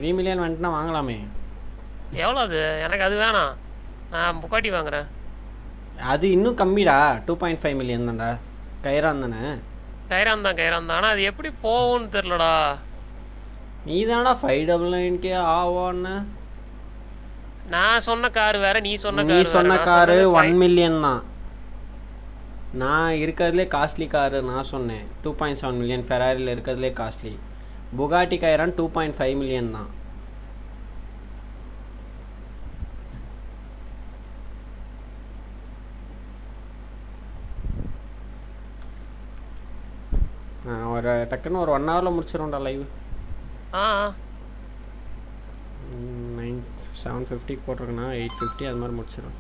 3 million வந்துட்டுனா வாங்கலாமே. எவ்வளோ அது? எனக்கு அது வேணாம், நான் புகாட்டி வாங்குறேன். அது இன்னும் கம்மிடா, 2.5 மில்லியன் தான்டா. கைரான் தானே? கைரான் தான், ஆனால் அது எப்படி போகும்னு தெரிலடா. நீ தானடா 599K ஆவான்னு. நான் சொன்ன கார் வேற, நீ சொன்ன காரு 1 மில்லியன் தான். நான் இருக்கிறதுலே காஸ்ட்லி காரு நான் சொன்னேன் 2.7 மில்லியன். ஃபெராரியில் இருக்கிறதுலே காஸ்ட்லி. புகாட்டி கைரான் 2.5 மில்லியன் தான். ஒரு டக்குன்னு ஒரு 1 ஹவரில் முடிச்சிடும்டா லைவ். 750 போட்டிருக்கேன்னா 850 அது மாதிரி முடிச்சிடும்.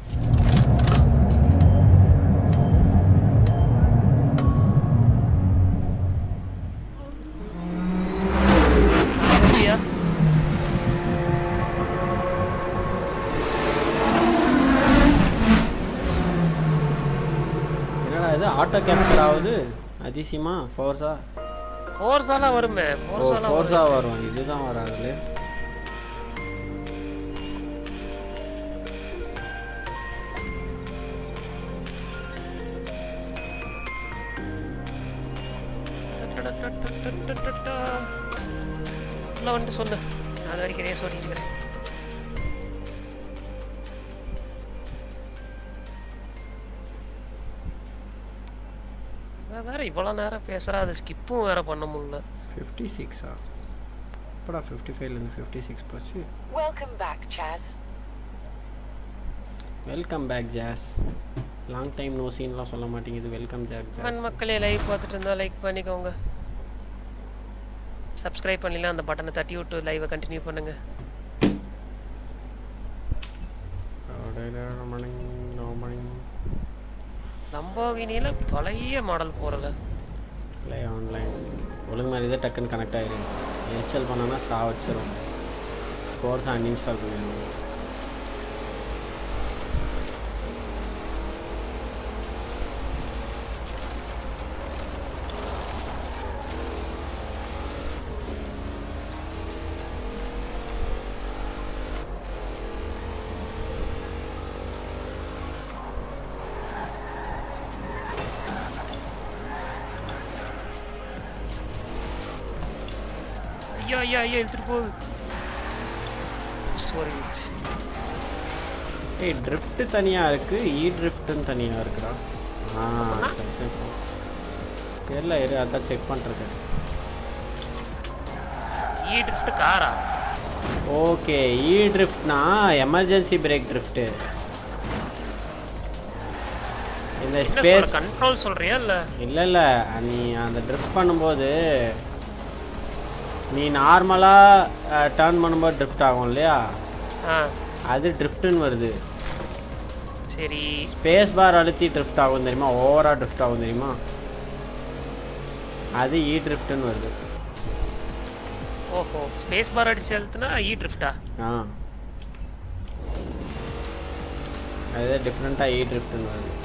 என்னடா இது ஆட்டோ கேப்சர் ஆகுது அதிசயமா? ஃபோர்ஸாலாம் வருமே. ஃபோர்ஸா வரும், இதுதான் வராதுல்ல. வந்துட்டு சொல்லு, அது வரைக்கும் ரேஸ் ஓட்டிட்டு வேற இவ்வளோ நேரம் பேசுகிறா, அது ஸ்கிப்பும் வேற பண்ண முடியல. 56 இப்போடா 55லேருந்து 56 போச்சு. வெல்கம் பேக் ஜாஸ். லாங் டைம் நோ சீன்லாம் சொல்ல மாட்டேங்குது. வெல்கம் ஜாஸ். மக்களே லைவ் பார்த்துட்டு இருந்தா லைக் பண்ணிக்கோங்க, சப்ஸ்கிரைப் பண்ணலாம் அந்த பட்டனை தட்டி விட்டு லைவை கண்டினியூ பண்ணுங்க. லம்போகினியில பழைய மாடல் போறல ப்ளே ஆன்லைன் ஒழுங்கு மாதிரி தான் டக்குன்னு கனெக்ட் ஆகிடும். இன்ஸ்டால் பண்ணோன்னா வச்சிரும். கோர்ஸ் அன்இன்ஸ்டால் பண்ணிடணும். ஐயா எடுத்துட்டு போகுது. ஏய் ட்ரிஃப்ட் தனியா இருக்கு, ட்ரிஃப்ட்னு தனியா இருக்குடா. தெரியல, அதான் செக் பண்ணிருக்கேன். ட்ரிஃப்ட் காரா? ஓகே, ட்ரிஃப்ட்னா எமர்ஜென்சி பிரேக் ட்ரிஃப்ட். இந்த ஸ்பேஸ் கண்ட்ரோல் சொல்றியா? இல்ல நீ அந்த ட்ரிஃப்ட் பண்ணும்போது நீ நார்மலாக டர்ன் பண்ணும்போது ட்ரிஃப்ட் ஆகும் இல்லையா, அது ட்ரிஃப்ட்னு வருது. சரி, ஸ்பேஸ் பார் அழுத்தி ட்ரிஃப்ட் ஆகும் தெரியுமா, ஓவராக ட்ரிஃப்ட் ஆகும் தெரியுமா, அது ட்ரிஃப்ட்னு வருது. ஓஹோ, ஸ்பேஸ் பார் அடிச்சு அழுத்தினா ட்ரிஃப்டா? அது டிஃப்ரெண்ட்டாக ட்ரிஃப்ட்னு வருது.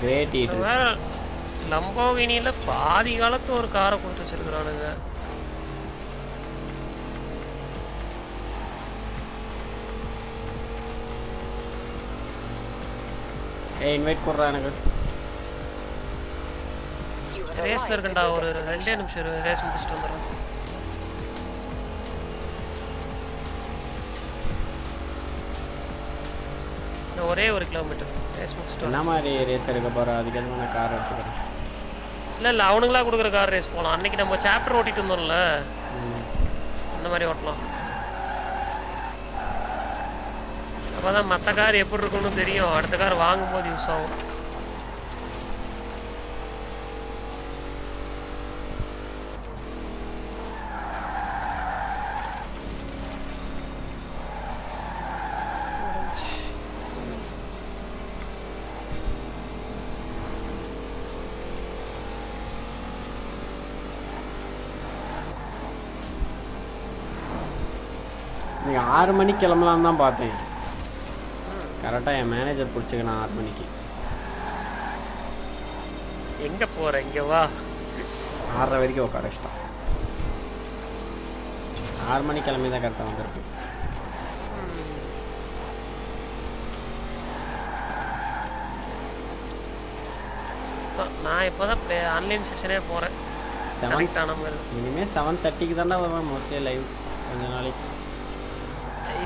Great drift. லம்போகினியில பாதி காலத்து ஒரு காரை கொடுத்து வச்சிருக்கிறானுங்க. இன்வைட் போடுறா எனக்கு. ரேஸ்ல இருக்கண்டா, ஒரு 2 நிமிஷம் ரேஸ் முடிச்சுட்டு வந்துடுறேன். ஒரே 1 கிலோமீட்டர் ரேஸ் முடிச்சுட்டு. என்ன மாதிரி ரேஸ் எடுக்க போகிறோம்? அதுக்கு எதுவும் நான் கார் எடுத்துக்கிறேன். இல்லை அவனுங்களா கொடுக்குற கார் ரேஸ் போகலாம். அன்னைக்கு நம்ம சாப்டர் ஓட்டிட்டு இருந்தோம்ல, அந்த மாதிரி ஓட்டலாம். அப்போதான் மற்ற கார் எப்படி இருக்குன்னு தெரியும், அடுத்த கார் வாங்கும்போது யூஸ் ஆகும். நீங்கள் 6 மணிக்கு கிளம்பலான்னு தான் பார்த்தேன். கரெக்டாக என் மேனேஜர் பிடிச்சிக்கணும் 6 மணிக்கு. எங்கே போகிற? இங்கே வா. 6:30 வரைக்கும் உட்கார வச்சிட்டான். 6 மணி கிளம்பி தான் கரெக்டாக வந்திருக்கு. நான் இப்போ தான் ஆன்லைன் செஷனே போகிறேன். இனிமேல் 7:30க்கு தானே வருவேன் மோஸ்ட்லி லைவ் கொஞ்ச நாளைக்கு.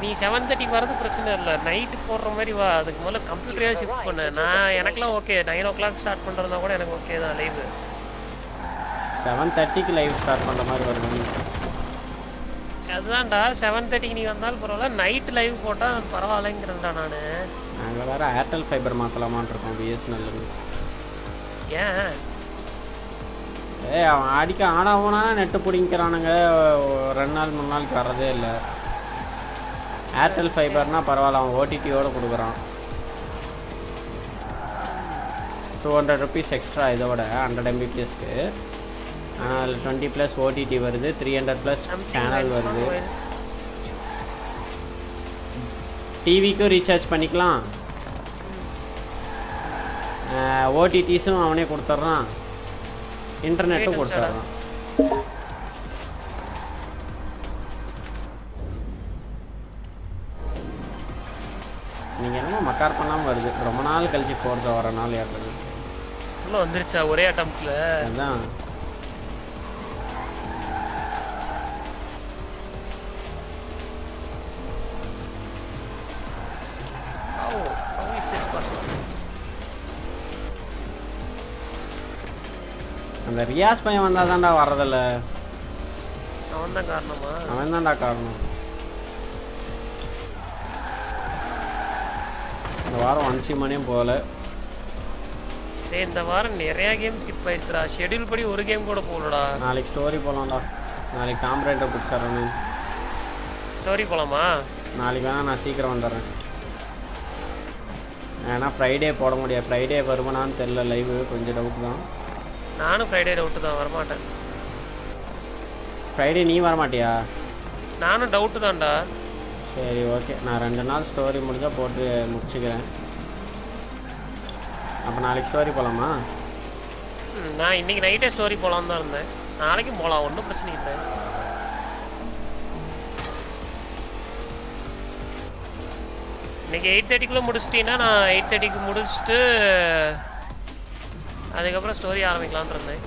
நீ 7:30க்கு வரது பிரச்சனை இல்லை, நைட்டு போடுற மாதிரி வா. அதுக்கு முதல்ல கம்ப்யூட்டரே ஷிஃப்ட் பண்ணு. நான் எனக்குலாம் ஓகே, 9 o'clock ஸ்டார்ட் பண்ணுறதுனா கூட எனக்கு ஓகே தான் லைவ். 7:30க்கு லைவ் ஸ்டார்ட் பண்ணுற மாதிரி வருது. அதுதான்டா 7:30க்கு நீ வந்தாலும் பரவாயில்ல, நைட் லைவ் போட்டால் பரவாயில்லைங்கிறேன்டா நான். நாங்கள் வேறு ஏர்டெல் ஃபைபர் மாற்றலாமான் இருக்கோம் பிஎஸ்என்எல். ஏன் அவன் அடிக்க ஆனா நெட்டு பிடிக்கிறானுங்க. 2 நாள் 3 நாளுக்கு வர்றதே இல்லை. ஏர்டெல் ஃபைபர்னா பரவாயில்ல, அவன் ஓடிடியோடு கொடுக்குறான். 200 rupees எக்ஸ்ட்ரா இதோட 100 mbpsக்கு. ஆனால் 20+ ஓடிடி வருது, 300+ சேனல் வருது. டிவிக்கும் ரீசார்ஜ் பண்ணிக்கலாம், ஓடிடிஸும் அவனே கொடுத்துட்றான், இன்டர்நெட்டும் கொடுத்துட்றான். நீங்கள் என்னமோ மக்கார் பண்ணாமல் வருது. ரொம்ப நாள் கழிச்சு Forza வர நாள் ஏற்றது உள்ள வந்துருச்சா ஒரே அட்டம்ப்ட்ல? அதுதான். அந்த ரியாஸ் பையன் வந்தால் தான்டா வர்றதில்ல. அவன் தான் காரணமா? அவன் தான்டா காரணம். இந்த வாரம் அன்சிமனையும் போகல. இந்த வாரம் நிறையா கேம் ஸ்கிப் ஆயிடுச்சுடா. ஷெட்யூல் படி ஒரு கேம் கூட போகலடா. நாளைக்கு ஸ்டோரி போகலாம்டா. நாளைக்கு காம்ரேட்டை பிடிச்சிட்றேன். ஸ்டோரி போகலாமா? நாளைக்கு வேணால் நான் சீக்கிரம் வந்துடுறேன். ஏன்னா ஃப்ரைடே போட முடியாது. ஃப்ரைடே வருமானான்னு தெரில, லைவ் கொஞ்சம் டவுட் தான். நானும் ஃப்ரைடே டவுட்டு தான், வரமாட்டேன். ஃப்ரைடே நீ வரமாட்டியா? நானும் டவுட்டு தான்டா. சரி ஓகே, நான் 2 நாள் ஸ்டோரி முடிஞ்சால் போட்டு முடிச்சுக்கிறேன். அப்போ நாளைக்கு ஸ்டோரி போகலாமா? நான் இன்றைக்கி நைட்டே ஸ்டோரி போகலான்னு தான் இருந்தேன். நாளைக்கும் போகலாம், ஒன்றும் பிரச்சனை இல்லை. இன்றைக்கி 8:30க்குள்ளே முடிச்சிட்டிங்கன்னா நான் 8:30க்கு முடிச்சுட்டு அதுக்கப்புறம் ஸ்டோரி ஆரம்பிக்கலான்னு இருந்தேன்.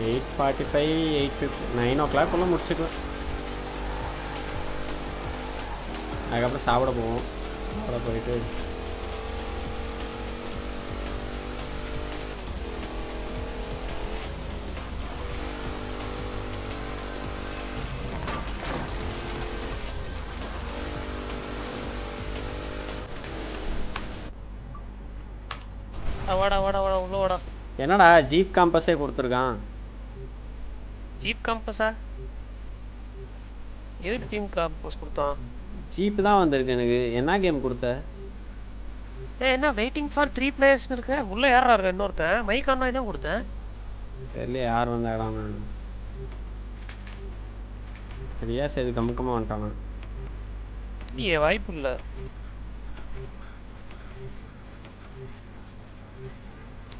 Eight 45 8:50 9 o'clock முடிச்சுக்குவேன். அதுக்கப்புறம் சாப்பிட போவோம். சாப்பிட போயிட்டு வாடா வாடா வாடா உள்ள வாடா. என்னடா ஜீப் காம்பஸே கொடுத்துருக்கான்? ஜீப் காம்பஸா? எதுக்கு ஜீப் காம்பஸ் கொடுத்தான்? ஜீப் தான் வந்திருக்கு எனக்கு. என்ன கேம் கொடுத்த? என்ன வெயிட்டிங் ஃபார் 3 players இருக்கு. உள்ள யாரா இருக்க? இன்னொருத்தன் மைக் ஆன் தான் கொடுத்தேன். தெரியல யார் வந்தாடான்னு. சரியா சரி கமுக்கமாக வந்துட்டானா? இல்லையே, வாய்ப்பு இல்லை.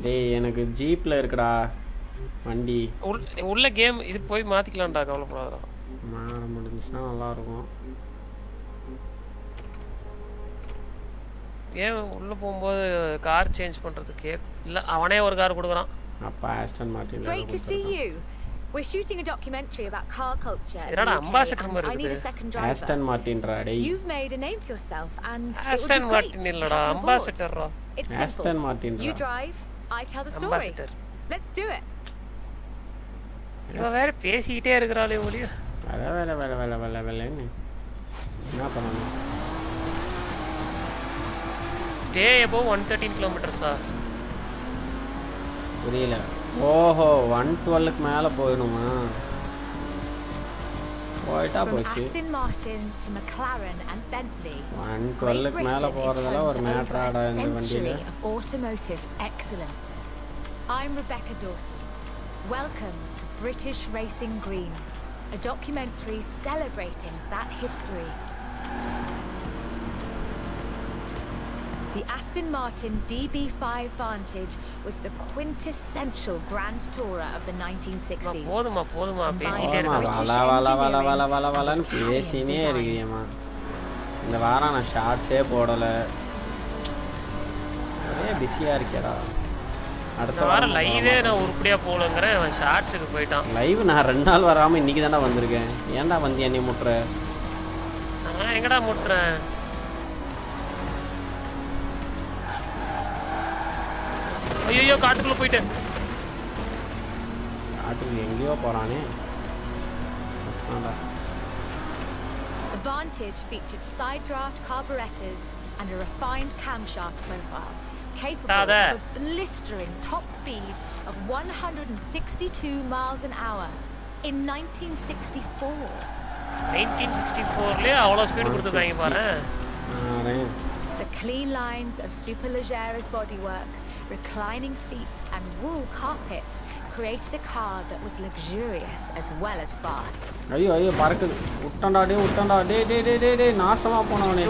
டேய் எனக்கு ஜீப்ல இருக்குடா வண்டி. உள்ள கேம் இது போய் மாத்திக்கலாம்டா, கவலைப்படாதடா. மாற முடிஞ்சுச்சுன்னா நல்லா இருக்கும். ஏன் உள்ள போகும்போது கார் சேஞ்ச் பண்றதுக்கு இல்ல அவனே ஒரு கார் கொடுக்குறான். அப்பா Aston Martin. Great to see you. We're shooting a documentary about car culture. என்னடா அம்பாசடர் மாதிரி I need a இருக்கு. second driver. ஆஸ்டன் மார்டின்டா டேய். You've made a name for yourself and Aston Martin இல்லடா, அம்பாசடர்ரா. Aston Martin. You drive, I tell the story. Ambassador. Let's do it. இவ வேற பேசிட்டே இருக்கறாளே ஒலிய. வேலை என்ன பண்ணணும்? Stay above 113 kilometers-ஆ? புரியல. ஓஹோ 112க்கு மேல போயிடுமா? போய்ட்டா போச்சு. Aston Martin to McLaren and Bentley. 112க்கு மேல போறதல ஒரு மேட்டராடா இந்த வண்டியில. Of automotive excellence. I'm Rebecca Dawson. Welcome to British Racing Green, a documentary celebrating that history. The Aston Martin DB5 Vantage was the quintessential grand tourer of the 1960s. போதுமா பேசிட்டே வளன்னு பேசினே இருக்கிறியம்மா. இந்த வாரம் நான் ஷார்ட்ஸே போடலை, ஒரே பிஸியாக இருக்கேடா. அடுத்த வாரம் லைவே நான் உருப்படியாக போகலங்கிறேன், அவன் ஷார்ட்ஸுக்கு போயிட்டான். லைவ் நான் 2 நாள் வராமல் இன்றைக்கி தானே வந்திருக்கேன். ஏன்டா வந்து என்னை முட்டுற? நான் எங்கடா முட்டுறேன்? ஐயோ காட்டுக்குள்ள போயிட்டேன். காட்டுக்கு எங்கேயோ போகிறானே. The Vantage featured side draft carburetors and a refined camshaft profile, capable of a blistering top speed of 162 miles an hour in 1964. 1964 அவ்வளோ ஸ்பீடு கொடுத்துருக்காங்க பாரு. The clean lines of Superleggera's bodywork, reclining seats and wool carpets created a car that was luxurious as well as fast. ஐயோ பறக்குது. உட்டண்டா டே நாசமா போனவனே.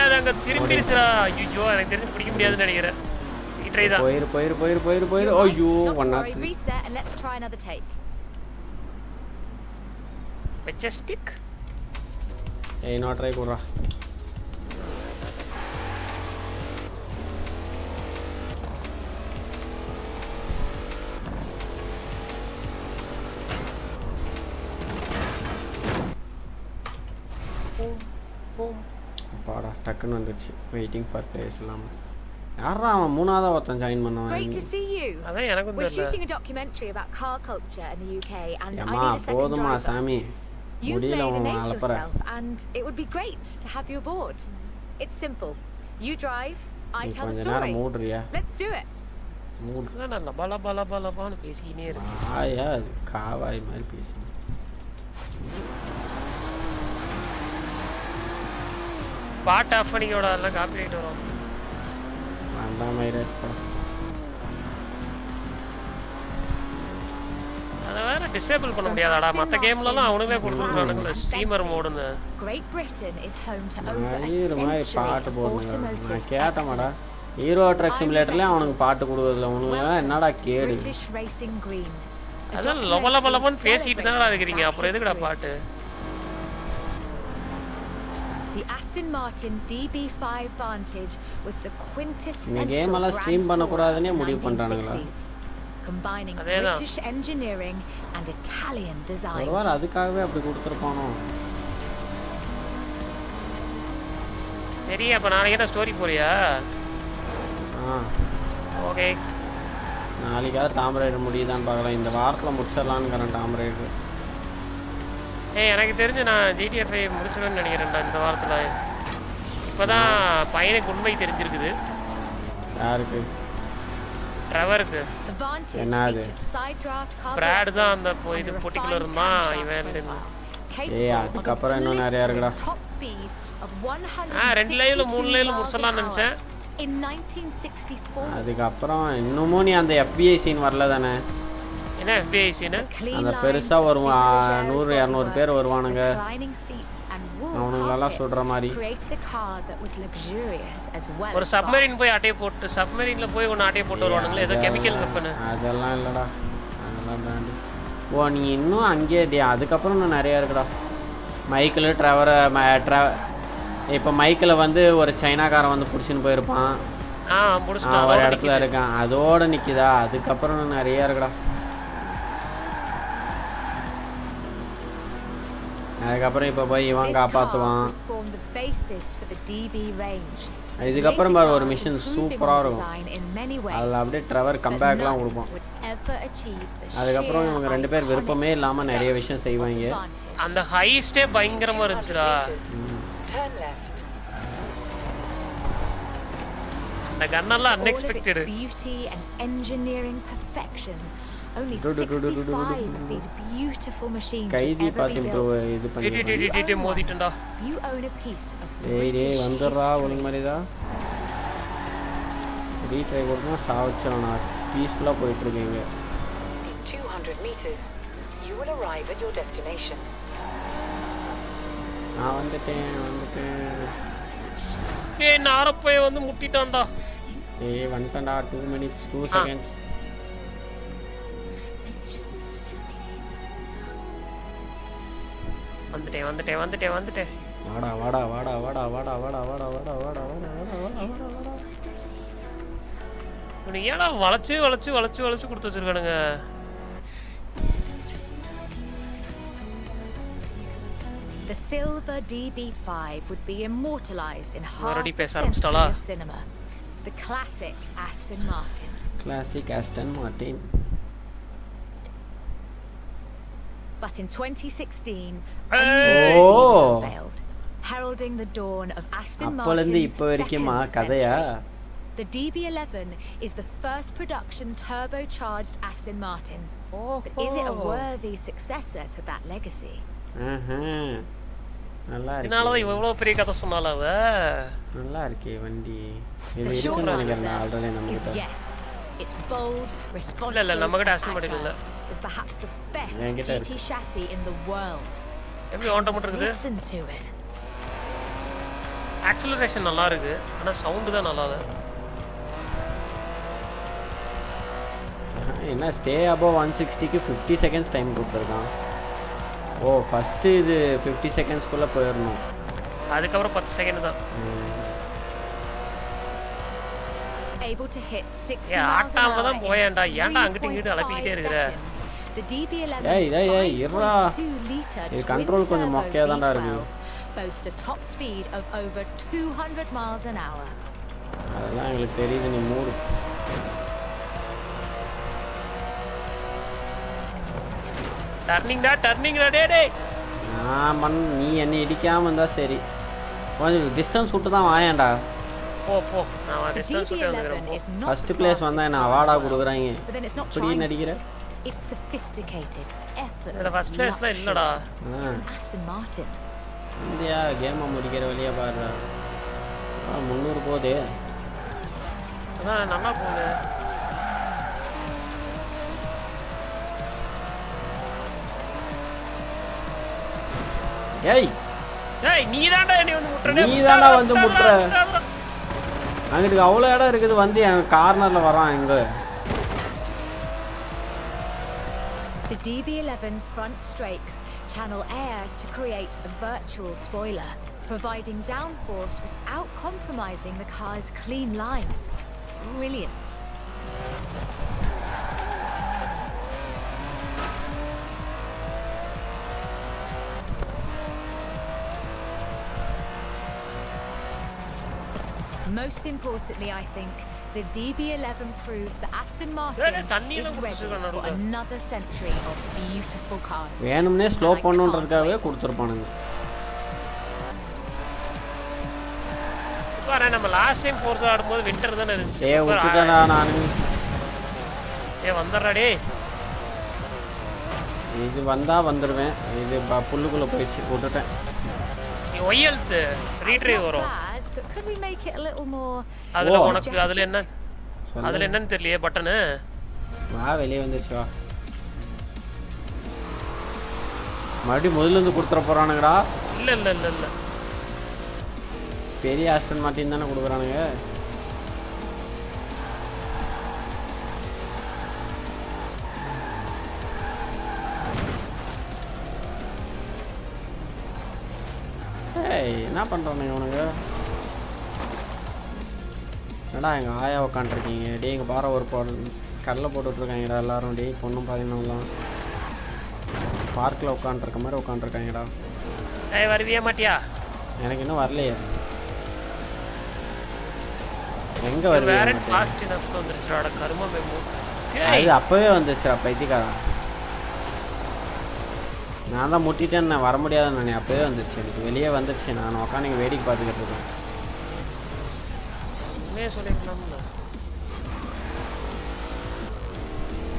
அது அங்க திரும்பிடுச்சுடா. ஐயோ எனக்கு தெரிஞ்சு பிடிக்க முடியாதுன்னு நினைக்கிறேன். ட்ரை தான். போயிரு. ஐயோ ஒண்ணா. Reset and let's try another take. Majestic. ஏய் நோ ட்ரை குறா. பாடா டக்குன்னு வந்துச்சு. வெயிட்டிங் ஃபார் பிளேஸ் இல்லாம யாரா அவன் மூணாவதா ஒருத்தன் ஜாயின் பண்ணான். Great to see you. அதான் எனக்கு We're shooting a documentary about car culture in the UK and I need a second போதுமா சாமி. You've made a name for yourself and it would be great to have you aboard. It's simple. You drive, I tell the story. Let's do it. நான் லபலபலபலபான்னு பேசிக்கினே இருக்கேன். ஆயா காவாய் மாதிரி பேசி. பாட் of பண்ணிக்கோடா, எல்லாம் copyright வரும். வேண்டாம் மைரேஜ் படம். அத வேற டிசேபிள் பண்ண முடியாதாடா? மத்த கேம்லலாம் அவனுங்களே கொடுத்துறானுங்க streamer மோடுன்னு. Great Britain is home to over a century பாட்டு போடுங்க. நான் கேட்டமாடா. ஹீரோ ட்ரக் சிமுலேட்டர்ல அவனுக்கு பாட்டு கொடுக்கறதுல உனக்கு என்னடா கேடு? அதான் லபலபலபன்னு பேசிட்டு தானடா இருக்கீங்க. அப்புறம் எதுக்குடா பாட்டு? The Aston Martin DB5 Vantage was the quintessential இந்த கேம் எல்லாம் ஸ்ட்ரீம் பண்ண கூடாதுனே முடிவு பண்றானுங்களா? Combining British engineering and Italian design. ஒருவேளை அதுக்காகவே அப்படி கொடுத்துருப்பானோ? சரி அப்ப நாளைக்கு என்ன ஸ்டோரி போறியா? ஓகே. நாளைக்காவது டாம் ரைடர் முடியுதான்னு பார்க்கலாம். இந்த வாரத்தில் முடிச்சிடலான்னு டாம் ரைடர். எனக்கு தெரிஞ்சு நான் GTA 5 முடிச்சிடுவேன்னு நினைக்கிறேன்டா இந்த வாரத்தில். இப்போதான் பையனுக்கு உண்மை தெரிஞ்சிருக்குது. யாருக்கு? ட்ரெவருக்கு. என்னது? பிராட் தான் அந்த இது பர்టిక్యులர் தான் இவன். அதுக்கப்புறம் இன்னும் நிறையா இருக்குடா. ரெண்டு லைவ்ல 3 லைவ்ல முடிச்சிடலாம்னு நினச்சேன். அதுக்கப்புறம் இன்னமும் நீ அந்த FBI சீன் வரல தானே? என்ன FBI சீன்? அந்த பெருசா ஒரு 100-200 பேர் வருவானுங்க, அவனுங்களெல்லாம் சொல்ற மாதிரி. ஒரு சப்மரீன் போய் அட்டையை போட்டு சப்மரீன்ல போய் ஒன்று அட்டையை போட்டு வருவானுங்களே, ஏதோ கெமிக்கல் வெப்பன். அதெல்லாம் இல்லடா, அதெல்லாம் தாண்டி. ஓ நீ இன்னும் அங்கேயே அதுக்கப்புறம் இன்னும் நிறையா இருக்குடா. மைக்கிள் இப்போ மைக்கில் வந்து ஒரு சைனாக்காரன் வந்து பிடிச்சின்னு போயிருப்பான், ஒரு இடத்துல இருக்கான், அதோட நிற்கிதா. அதுக்கப்புறம் இன்னும் நிறையா இருக்குடா. அதுக்கப்புறம் இப்போ போய் இவன் காப்பாற்றுவான். இதுக்கப்புறம் பாரு ஒரு மிஷன் சூப்பராக இருக்கும். அதில் அப்படியே ட்ரெவர் கம்பேக்லாம் கொடுப்போம். அதுக்கப்புறம் இவங்க 2 பேர் விருப்பமே இல்லாமல் நிறைய விஷயம் செய்வாங்க. அந்த ஹைஸ்டே பயங்கரமாக இருந்துச்சுடா. அந்த கன்னெல்லாம் unexpected. Only 65 of these beautiful machines கைதி பாத்திம் இது பண்ணி மோதிட்டடா. You own a piece of டேய் வந்தறா ஒழுங்கு மாதிரிடா. ரீட்ரை பண்ணா சாவச்சோனா பீஸ்ஃபுல்லா போயிட்டு இருக்கீங்க. 200 meters you will arrive at your destination. நான் வந்துட்டேன். ஏய் நாரப்பைய வந்து முட்டிட்டான்டா. ஏய் வந்துட்டா 2 minutes 2 seconds. வந்துட்டேன். வாடா வாடா வாடா வாடா வாடா வாடா வாடா வாடா வாடா வாடா வாடா வாடா வாடா. நீ ஏடா வளைச்சு கொடுத்து வச்சிருக்கானுங்க. The silver DB5 would be immortalized in half Already a பேச century ஆரம்பிச்சிட்டாளா? of cinema. The classic Aston Martin. Classic Aston Martin. But in 2016, Hey! a new DB was Oh! unveiled, heralding the dawn of Aston அப்போலேருந்து Martin's இப்போ வரைக்குமா second கதையா? century. The DB11 is the first production turbocharged Aston Martin. But is it a worthy successor to that legacy? நல்லா இருக்கு. இதனாலதான் இவ்வளவு பெரிய கதை சொன்னால அவ. நல்லா இருக்கே வண்டி. இது The short இருக்குன்னு answer நினைக்கிறேன் ஆல்ரெடி is நம்மகிட்ட. yes. It's bold, responsive, இல்ல நம்மகிட்ட and Aston Martin இல்ல. agile. It's perhaps the best என்கிட்ட GT இருக்கு. chassis in the world. எப்படி ஓட்ட மட்டும் இருக்குது? Listen to it. ஆக்சலரேஷன் நல்லா இருக்கு. ஆனா சவுண்ட் தான் நல்லா இல்ல. என்ன ஸ்டே above 160க்கு 50 seconds டைம் கொடுத்துருக்கான். ஓ ஃபர்ஸ்ட் இது 50 செகண்ட்ஸ்க்குள்ள போயிடணும். அதுக்கப்புறம் 10 செகண்ட் தான். Able to hit 60 ஏய் miles an ஆட்டாம hour தான் in போயேன்டா. ஏன்டா அங்கிட்டு இங்கிட்டு 3.5 அலப்பிக்கிட்டே இருக்கிற? seconds. The DB11's ஏய், இருடா. 5.2 liter இது twin control கொஞ்சம் turbo மொக்கையா தான்டா இருக்கு. V12 boasts a top speed of over 200 miles an hour. அதெல்லாம் எங்களுக்கு தெரியுது நீ மூடு. டர்னிங்டா டேய். நீ என்னை இடிக்காம இருந்தா சரி. கொஞ்சம் டிஸ்டன்ஸ் விட்டு தான் வாயேன்டா. போ நான் The டிஸ்டன்ஸ் விட்டு DB11 வந்துறேன். is not first the place வந்தா என்ன fastest அவார்டா car in the கொடுக்குறாங்க. world, but then it's not இப்படி trying to நடிக்கிற? be. It's sophisticated, இதுல effortless ஃபர்ஸ்ட் பிளேஸ்ல luxury. இல்லடா. It's an Aston Martin. India கேமை முடிக்கிற வழியா பாருடா. 300 போதே. அதான் நல்லா போகுது. ஏய் நீதான்டா என்னை வந்து முட்றடே. நீதான்டா வந்து முட்ற. அங்கிட்டு அவ்வளோ இடம் இருக்குது வந்து என் கார்னர்ல வரான் இங்க. The DB11's front strakes channel air to create a virtual spoiler, providing downforce without compromising the car's clean lines. Brilliant. Most importantly, I think, the DB11 proves that Aston Martin is ready for another century of beautiful cars. வேணும்னே slow பண்ணுன்றதுக்காகவே கொடுத்துருப்பானுங்க. பாரு நம்ம last time Forza ஆடும்போது winter தான இருந்துச்சு. ஏய் விட்டுடா நானு. வந்தறடா டேய். இது வந்தா வந்துருவேன். இது புல்லுக்குள்ள போயிடுச்சு போட்டுட்டேன். நீ ஒயல்த் ரீட்ரைவ் வரும். But could we make it a little more? அதுல உனக்கு அதுல என்னன்னு தெரியலையே பட்டனு. வா வெளியே வந்துச்சு வா. மறுபடியும் முதல்ல இருந்து கொடுத்துற போறானுங்கடா. இல்ல பெரிய ஆஸ்டன் மார்ட்டின் தானே கொடுக்குறானுங்க. ஏய் என்ன பண்றானுங்க இவனுங்க? என்னடா எங்கள் ஆயா உட்காந்துருக்கீங்க. டே எங்கள் பாறை ஒரு கடலை போட்டுட்ருக்காங்கடா எல்லாரும். டே பொண்ணும் பார்த்தீங்கன்னா பார்க்கில் உட்காந்துருக்க மாதிரி உட்காந்துருக்காங்கடா. வருவியா மாட்டியா? எனக்கு இன்னும் வரலையே. எங்கே வருது? அது அப்போவே வந்துச்சுடா பைத்தியக்காரா. நான் தான் முட்டிட்டேன். நான் வர முடியாதுன்னு நான் அப்போவே வந்துடுச்சு. எனக்கு வெளியே வந்துடுச்சு. நான் உட்காந்து வேடிக்கை பார்த்துக்கிட்டு இருக்கேன். சொல்லிக்கலாம்ல.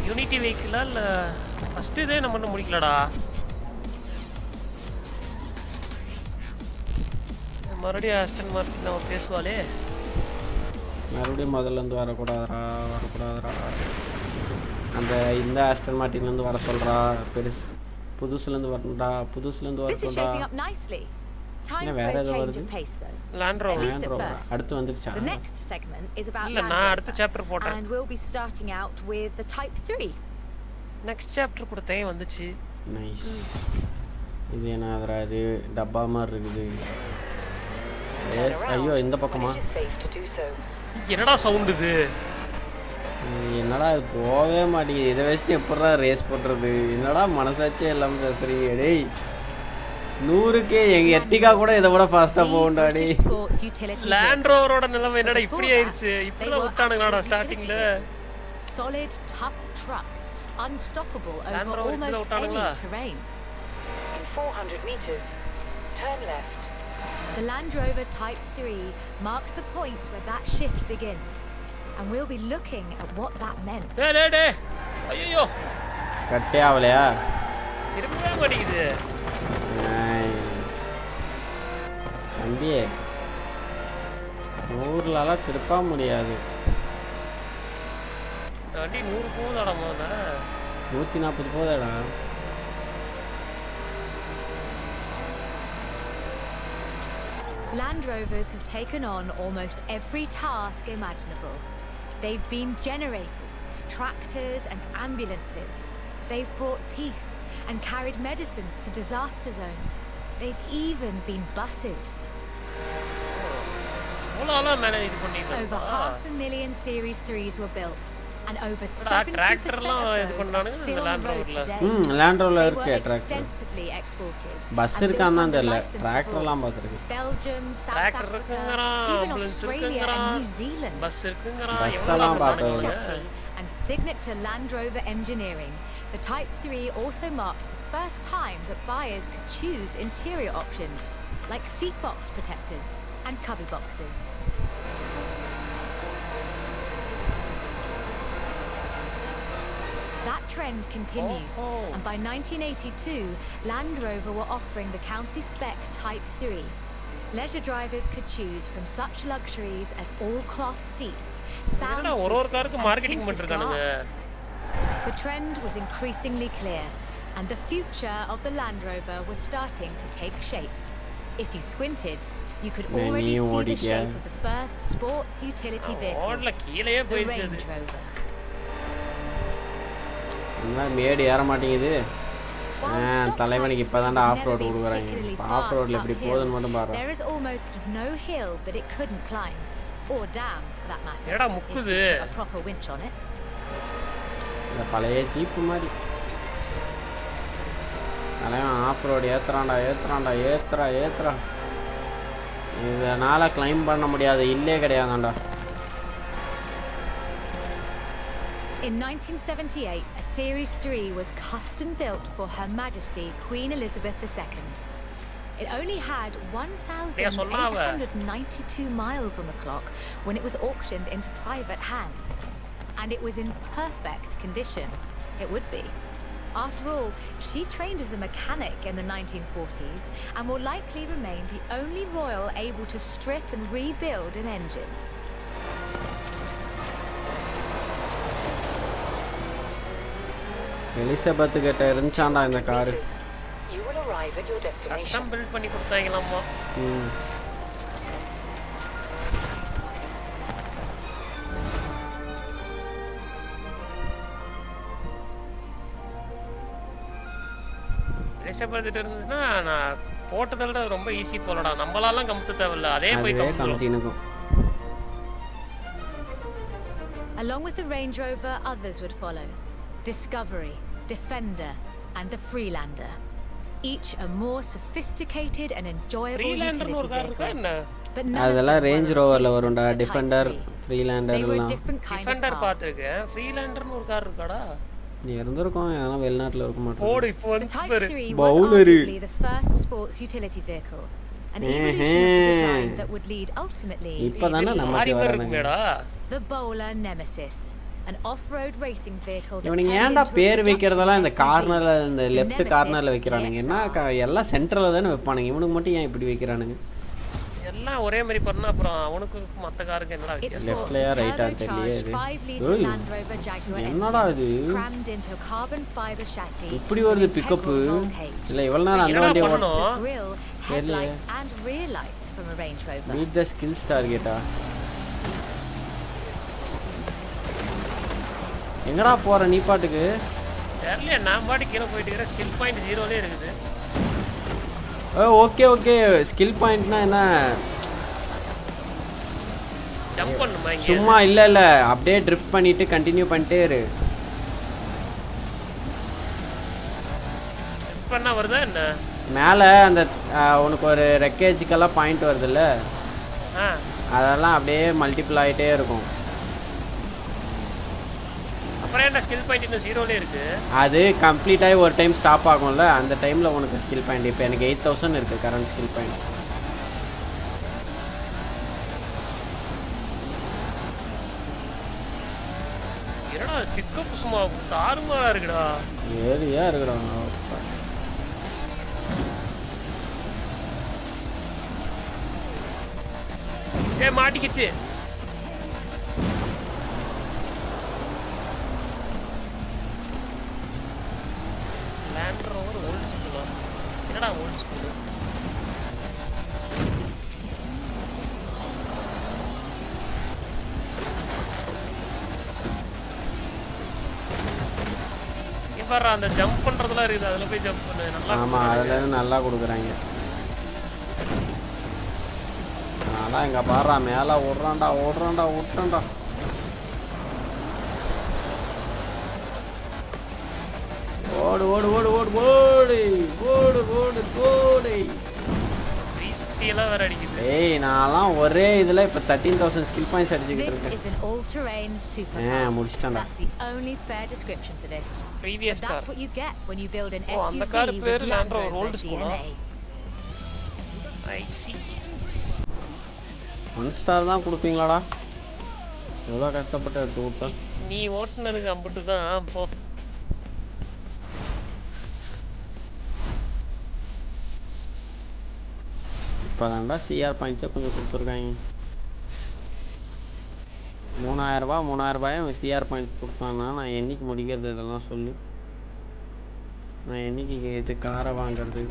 யூனிட்டி வெஹிக்கிளா இல்ல ஃபர்ஸ்ட் இதே நம்ம இன்னும் முடிக்கலடா. மறுபடியும் ஆஸ்டன் மார்ட்டின் அவன் பேசுவாளே. மறுபடியும் முதல்ல இருந்து வரக்கூடாதா. இந்த ஆஸ்டன் மார்ட்டின்ல இருந்து வர சொல்றா. புதுசுல இருந்து வரணும்டா. This is shaping up nicely. Time for a change of pace though. Land At Rover. least at first. அடுத்து வந்துருச்சா? The next segment is about இல்ல Land நான் Rover, அடுத்த chapter போட்டேன். and we'll be starting out with the Type 3. Next chapter கொடுத்தேன் வந்துச்சு. Nice. இது என்னதுடா இது டப்பா மாதிரி இருக்குது. ஐயோ இந்த பக்கமா? It is safe to do so. என்னடா சவுண்ட் இது? என்னடா இது போவே மாட்டேங்குது. இதை வச்சு எப்படா ரேஸ் பண்றது? என்னடா மனசாட்சியே இல்லாம பேசுறீங்க டேய். 100k எங்க எட்டிகா கூட இதை விட ஃபாஸ்டா போகும்டா டேய். லேண்ட் ரோவரோட நிலைமை என்னடா இப்படி ஆயிருச்சு? இப்பலாம் விட்டானுங்கடா ஸ்டார்டிங்ல. Solid tough trucks, unstoppable over almost any terrain. In 400 meters, turn left. The Land Rover Type 3 marks the point where that shift begins, and we'll be looking at what that meant. டேய் ஐயோ கட்டே ஆவலையா? திரும்பவே மாட்டேங்குது. தம்பியே 100லாம் திருப்ப முடியாது. வண்டி 100 போகுதாடா Mona? 140 போகுதாடா? Land Rovers have taken on almost every task imaginable. They've been generators, tractors and ambulances. They've brought peace and carried medicines to disaster zones. They've even been buses. Over 500,000 Series 3s were built, and over 70% of those are still on the road today. Land Rover They இருக்கு were tractor. extensively exported. Bus இருக்கான்னு தான் தெரியல. டிராக்டர்லாம் பார்த்திருக்கு. Belgium, South Africa, even Australia and New Zealand. Bus இருக்குங்கறா. பஸ்ஸெல்லாம் பார்த்தோம். And signature Land Rover engineering, the Type 3 also marked the first time that buyers could choose interior options like seat box protectors and cubby boxes. That trend continued, and by 1982, Land Rover were offering the county spec Type 3. Leisure drivers could choose from such luxuries as all-cloth seats, soundproof and tinted glass. The trend was increasingly clear, and the future of the Land Rover was starting to take shape. If you squinted, you could already see the shape of the first sports utility vehicle, the Range Rover. என்ன மேடு ஏற மாட்டேங்குது. தலைவனுக்கு இப்பதான்டா of road கொடுக்குறாங்க. Of ரோட்ல எப்படி போகுதுன்னு மட்டும் பாரு. There is almost no hill that it couldn't climb, or down for that matter. ஏடா முக்குது. A proper winch on it. இந்த பழைய ஜீப் மாதிரி. தலைவன் ஆஃப் ரோட் ஏத்துறான்டா. இதனால கிளைம் பண்ண முடியாது. இல்லே கிடையாதான்டா. In 1978, a Series 3 was custom built for Her Majesty Queen Elizabeth II. It only had 1,892 miles on the clock when it was auctioned into private hands. And it was in perfect condition. It would be. After all, she trained as a mechanic in the 1940s and will likely remain the only royal able to strip and rebuild an engine. Elizabeth கிட்ட இருந்துச்சாண்டா இந்த கார். You will arrive at your destination. Custom build பண்ணி கொடுத்தாங்களாமா. Elizabeth கிட்ட இருந்துச்சுன்னா நான் போட்டதை விட ரொம்ப ஈஸி போலடா. நம்மளாலாம் கமுத்த தேவையில்ல. அதே போய் கமுத்தினுக்கும். Along with the Range Rover, others would follow. Discovery, Defender, and the Freelander. Each a more sophisticated and enjoyable utility vehicle. But அதெல்லாம் Range Roverல வரும்டா. Defender, Freelander எல்லாம். Defender பாத்துர்க்கேன். Freelanderன்னு ஒரு கார் இருக்காடா. நீ இருந்திருக்கும். ஆனா வெளிநாட்டுல இருக்க மாட்டேன். ஓடு இப்போ வந்து பாரு. Bowlery, the first sports utility vehicle. An evolution of the design that would lead ultimately இப்போதானே நமக்கு வரணும்டா. The Bowler Nemesis. An off-road racing vehicle that இவனுங்க ஏன்டா பேர் வைக்கிறதெல்லாம் இந்த கார்னர்ல இந்த லெஃப்ட் கார்னர்ல வைக்கறானுங்க. என்ன எல்லாம் சென்டர்ல தான வைப்பானுங்க. இவனுக்கு மட்டும் ஏன் இப்படி வைக்கறானுங்க? எல்லாம் ஒரே மாதிரி பண்ணா அப்புறம் அவனுக்கு மத்த காருக்கு என்னடா It வித்தியாசம்? Left sports layer, a right hand turbocharged தெரியுது. 5-litre Oi. Land Rover Jaguar என்னடா இது? engine crammed into a carbon fiber chassis. இப்படி with வருது integral பிக்கப் roll cage. இல்ல இவ்வளவு நேரம் அந்த என்னடா வண்டியை பண்ணணும்? The grille, headlights and rear lights from a Range Rover. Beat the skills target-ஆ? எங்கடா போற நீ பாட்டுக்கு? தெரியல நான் பாட்டு கீழே போயிட்டு இருக்கேன். ஸ்கில் பாயிண்ட் 0லே இருக்குது. ஓகே ஓகே ஸ்கில் பாயிண்ட்னா என்ன? ஜம்ப் பண்ணுமா இங்க? சும்மா இல்ல இல்ல அப்படியே ட்ரிப் பண்ணிட்டு கண்டினியூ பண்ணிட்டே இரு. ட்ரிப் பண்ணா வருதா என்ன? மேல அந்த உனக்கு ஒரு ரெக்கேஜுக்கெல்லாம் பாயிண்ட் வருதுல்ல, அதெல்லாம் அப்படியே மல்டிபிள் ஆகிட்டே இருக்கும். அப்புறம் என்ன ஸ்கில் பாயிண்ட் இன்னும் 0லே இருக்கு? அது கம்ப்ளீட் ஆகி ஒரு டைம் ஸ்டாப் ஆகும்ல, அந்த டைமில் உனக்கு ஸ்கில் பாயிண்ட். இப்போ எனக்கு 8000 இருக்குது கரண்ட் ஸ்கில் பாயிண்ட். என்னடா பிக்கப் சும்மா தாறுமாறா இருக்குடா. ஏரியா இருக்குடா. மாட்டிக்கிச்சு. Land Rover old school. என்னடா old school? இவரா அந்த ஜம்ப் பண்றதெல்லாம் இருக்குது, அதுல போய் ஜம்ப் பண்ணு. நல்லா ஆமா அதுல நல்லா கொடுக்குறாங்க. நான் இங்க பாறா மேல ஓடுறான்டா ஓடுறான்டா. ஓடு 360 எல்லாம் வேற அடிக்குது. ஏய் நான்லாம் ஒரே இதுல இப்ப 13000 ஸ்கில் பாயிண்ட்ஸ் அடிச்சிட்டு இருக்கேன். This is an all-terrain supercar. முடிச்சிட்டேன்டா. That's the only fair description for this. Previous car. That's what you get when you build an அந்த SUV கார் with பேரு Land Land Rover Rover old school. DNA. I see. 1 star தான் கொடுப்பீங்களாடா? எவ்வளோ கஷ்டப்பட்டு எடுத்து விட்டா. நீ ஓட்டுனதுக்கு அம்பிட்டு தான் போ. இப்போ தான்டா சிஆர் பாயிண்ட்ஸை கொஞ்சம் கொடுத்துருக்காங்க. 3000 சிஆர் பாயிண்ட்ஸ் கொடுத்தாங்கன்னா நான் என்னைக்கு முடிக்கிறது இதெல்லாம் சொல்லு. நான் என்னைக்கு இது காரை வாங்கிறது?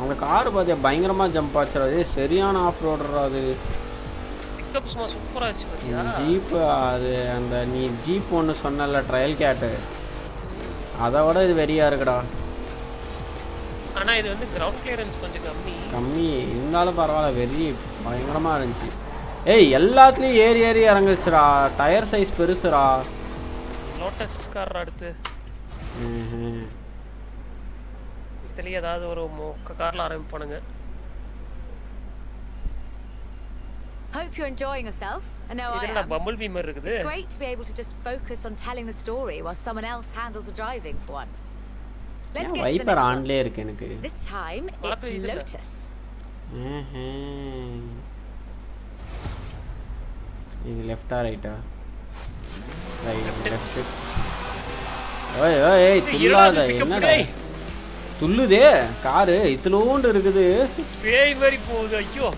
அந்த கார் பார்த்தியா பயங்கரமாக ஜம்ப் ஆச்சுறாது. சரியான ஆஃப் ரோடரா அது. பிக்கப் சும்மா சூப்பரா ஆச்சு பாத்தியா? ஜீப் அது அந்த நீ ஜீப் ஒன்று சொன்னல ட்ரையல் கேட்டு, அதை விட இது வெறியா இருக்குடா. ஆனா இது வந்து கிரவுண்ட் கிளியரன்ஸ் கொஞ்சம் கம்மி இருந்தாலும் பரவாயில்ல, வெறி பயங்கரமா இருந்துச்சு. ஏய் எல்லாத்துலயும் ஏறி இறங்குச்சுடா. டயர் சைஸ் பெருசுடா. லோட்டஸ் கார் அடுத்து இதுலயே ஏதாவது ஒரு மொக்க கார்ல ஆரம்பிப்பானுங்க. Hope you're enjoying yourself. I know I இதுல am. பம்பிள் பீ மாதிரி இருக்குது. It's great to be able to just focus on telling the story while someone else handles the driving for once. Let's get to the wiper next ஆன்லயே இருக்கு எனக்கு. one. This time it's Lotus. இது லெஃப்ட்டா ரைட்டா? Left. ஓய் துள்ளாத என்னடா? துள்ளுதே car, இத்துலூண்டு இருக்குது. பேய் மாதிரி போகுது. ஐயோ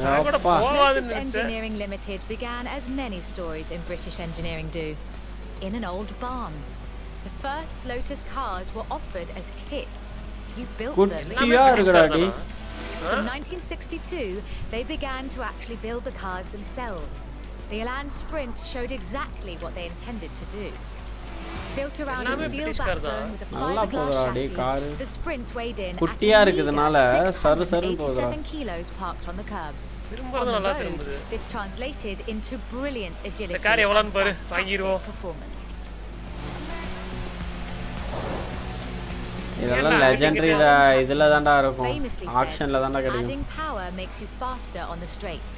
Lotus Engineering Limited began as many stories in British engineering do, in an old barn. The first Lotus cars were offered as kits. You built them. From 1962, they began to actually build the cars themselves. The Elan Sprint showed exactly what they intended to do. Built around a steel backbone with a fiberglass chassis, the Sprint weighed in at a meager 687 kilos parked on the curb. On the road, this translated into brilliant agility and fantastic performance. இதெல்லாம் legendary இதுல தான்டா இருக்கும். Famously ஆக்ஷன்ல தான்டா said, கிடைக்கும். adding power makes you faster on the straights.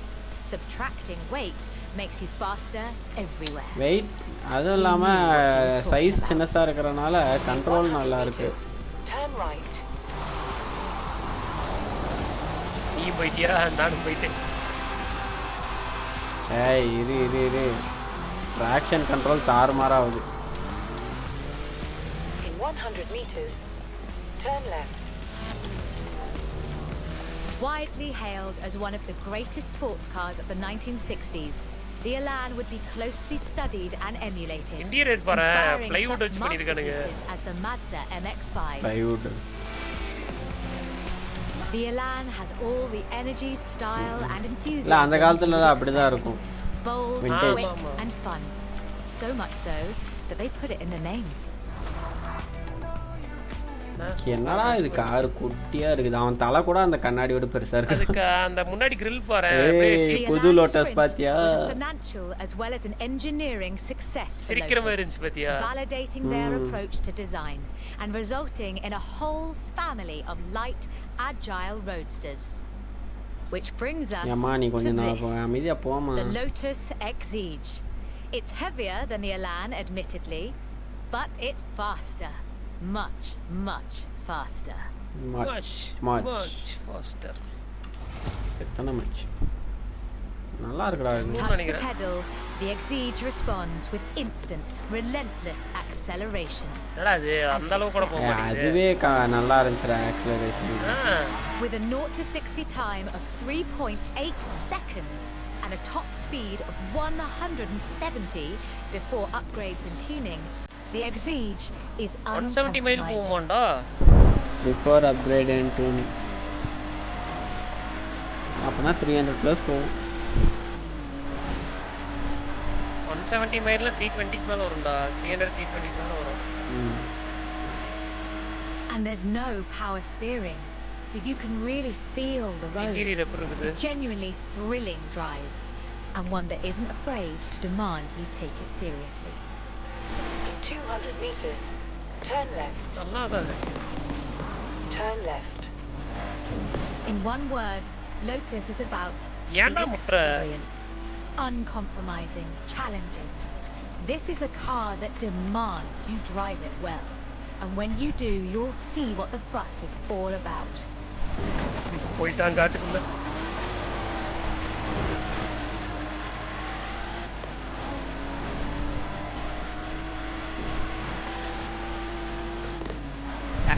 Subtracting weight makes you faster everywhere. Weight அதுவும் இல்லாம size சின்னசா இருக்கறனால control நல்லா இருக்கு. Turn right. நீ போய்ட்டியா? நானும் போயிட்டேன். ஏய் இரு ட்ராக்ஷன் கண்ட்ரோல் தாறுமாறா ஆகுது. In 100 meters, Turn left. Widely hailed as one of the greatest sports cars of the 1960s, the Elan would be closely studied and emulated, Interior பாரு inspiring plywood such வச்சு பண்ணிருக்கானுங்க. masterpieces as the Mazda MX-5. plywood. The Elan has all the energy, style, and enthusiasm. இல்ல அந்த காலத்துல அப்படிதான் இருக்கும். Bold, Vintage. quick, and fun. So much so that they put it in the name. என்னடா இது car குட்டியா இருக்குது. அவன் தலை கூட அந்த கண்ணாடியோட பெருசா இருக்கு. அதுக்கு அந்த முன்னாடி grill பாரு The புது Elan லோட்டஸ் Sprint பாத்தியா? was a financial as well as an engineering success for சிரிக்கிற மாதிரி Lotus, இருந்துச்சு பாத்தியா? validating their approach to design and resulting in a whole family of light, agile roadsters. Which brings us ஏமா நீ to கொஞ்சம் this, அமைதியா போமா. the Lotus Exige. It's heavier than the Elan, admittedly, but it's faster. Much, much faster. much faster. எத்தனை much நல்லா இருக்குடா இது. Touch the pedal, the Exige responds with instant, relentless acceleration. என்னடா இது அந்த அளவு கூட போக மாட்டேங்குது. அதுவே நல்லா இருந்துச்சுடா acceleration. With a 0 to 60 time of 3.8 seconds and a top speed of 170 before upgrades and tuning, the Exige is 170 mile uncompromising. போகுமாண்டா? Before upgrade and tune. அப்பனா 300 plus போகும். 170 மைல்ல 320 மேல வரும்டா. 300 320 மேல வரும். And there's no power steering, so you can really feel the road. Interior எப்படி இருக்குது? A genuinely thrilling drive, and one that isn't afraid to demand you take it seriously. In 200 meters, turn left. நல்லா தான் இருக்கு. Turn left. In one word, Lotus is about ஏன்டா the முட்டுற? experience. Uncompromising, challenging. This is a car that demands you drive it well. And when you do, you'll see what the fuss is all about. போயிட்டான் காட்டுக்குள்ள.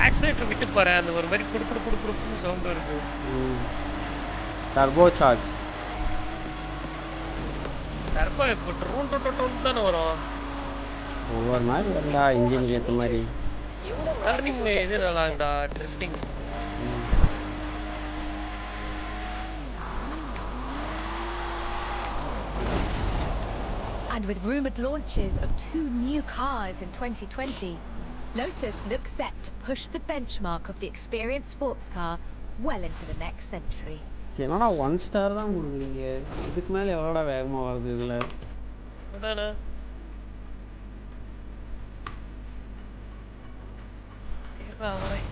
Oscillator விட்டு பாரு அந்த ஒரு மாதிரி குடு குடு குடு குடுன்னு சவுண்ட் வருது. Turbo charge. டர்போ இப்போ ட்ரூன் ட்ரூன் தானே வரும். ஒவ்வொரு மாதிரி வரலா இன்ஜினுக்கு ஏற்ற மாதிரி. டர்னிங் இது நல்லாண்டா drifting. And with rumoured launches of 2 new cars in 2020, Lotus looks set to push the benchmark of the experienced sports car well into the next century. என்னடா 1 ஸ்டார் தான் கொடுக்குறீங்க. இதுக்கு மேல எவ்வளோடா வேகமா வருது இதுல? அதானே. ஏறா வரேன்.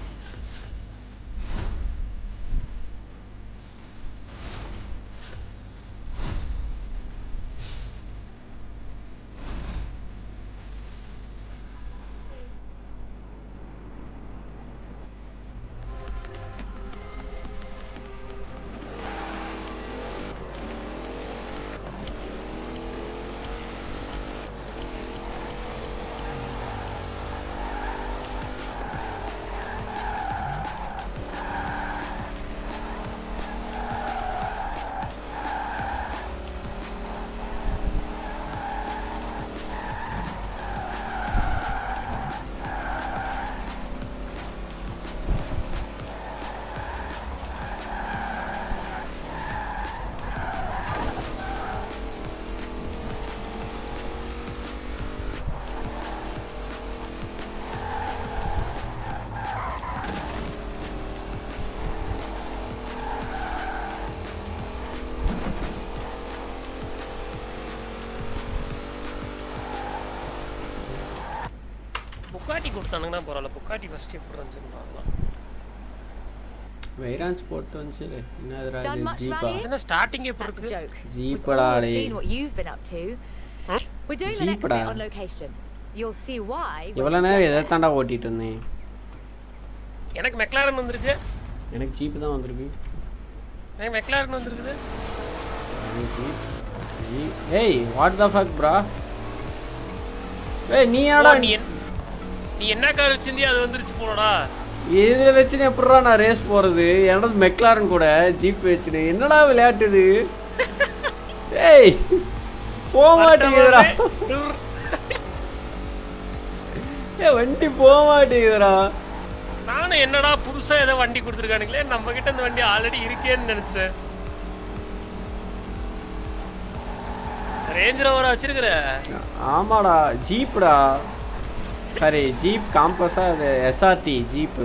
புக்காட்டி கொடுத்தானுங்கன்னா பரவாயில்ல. புக்காட்டி ஃபர்ஸ்ட் எப்படி இருந்துச்சுன்னு பார்க்கலாம். வைரான்ஸ் போட்டு வந்து என்னதுடா Done இது much ஜீப்பா? rallying? என்ன ஸ்டார்டிங் எப்படி That's a இருக்கு? joke. We've ஜீப்படா all டேய். seen what you've been up to. We're doing the next Jeepடா. bit on location. You'll see why. when இவ்வளோ we நேரம் get எதை there. தாண்டா ஓட்டிட்டு இருந்தேன். எனக்கு மெக்லாரன் வந்திருக்கு. எனக்கு ஜீப் தான் வந்திருக்கு. எனக்கு மெக்லாரன் வந்திருக்குது. ஏய் வாட் த ஃபக் ப்ரோ? ஏய் நீ என்னடா நீ என்ன கார் வச்சிருந்தியா அது வந்துருச்சு போலடா. இதில் வச்சுன்னு எப்படா நான் ரேஸ் போகிறது? என்னோட மெக்லாரன் கூட ஜீப் வச்சுன்னு என்னடா விளையாட்டுது? ஏய் போக மாட்டேங்குதுடா. ஏ வண்டி போக மாட்டேங்குதுடா. நானும் என்னடா புதுசா ஏதோ வண்டி கொடுத்துருக்கானுங்களே, நம்ம கிட்ட இந்த வண்டி ஆல்ரெடி இருக்கேன்னு நினைச்சேன். ரேஞ்ச் ரோவரா வச்சிருக்கிற? ஆமாடா ஜீப்டா. சரி ஜீப் காம்பஸா அது எஸ்ஆர்டி ஜீப்.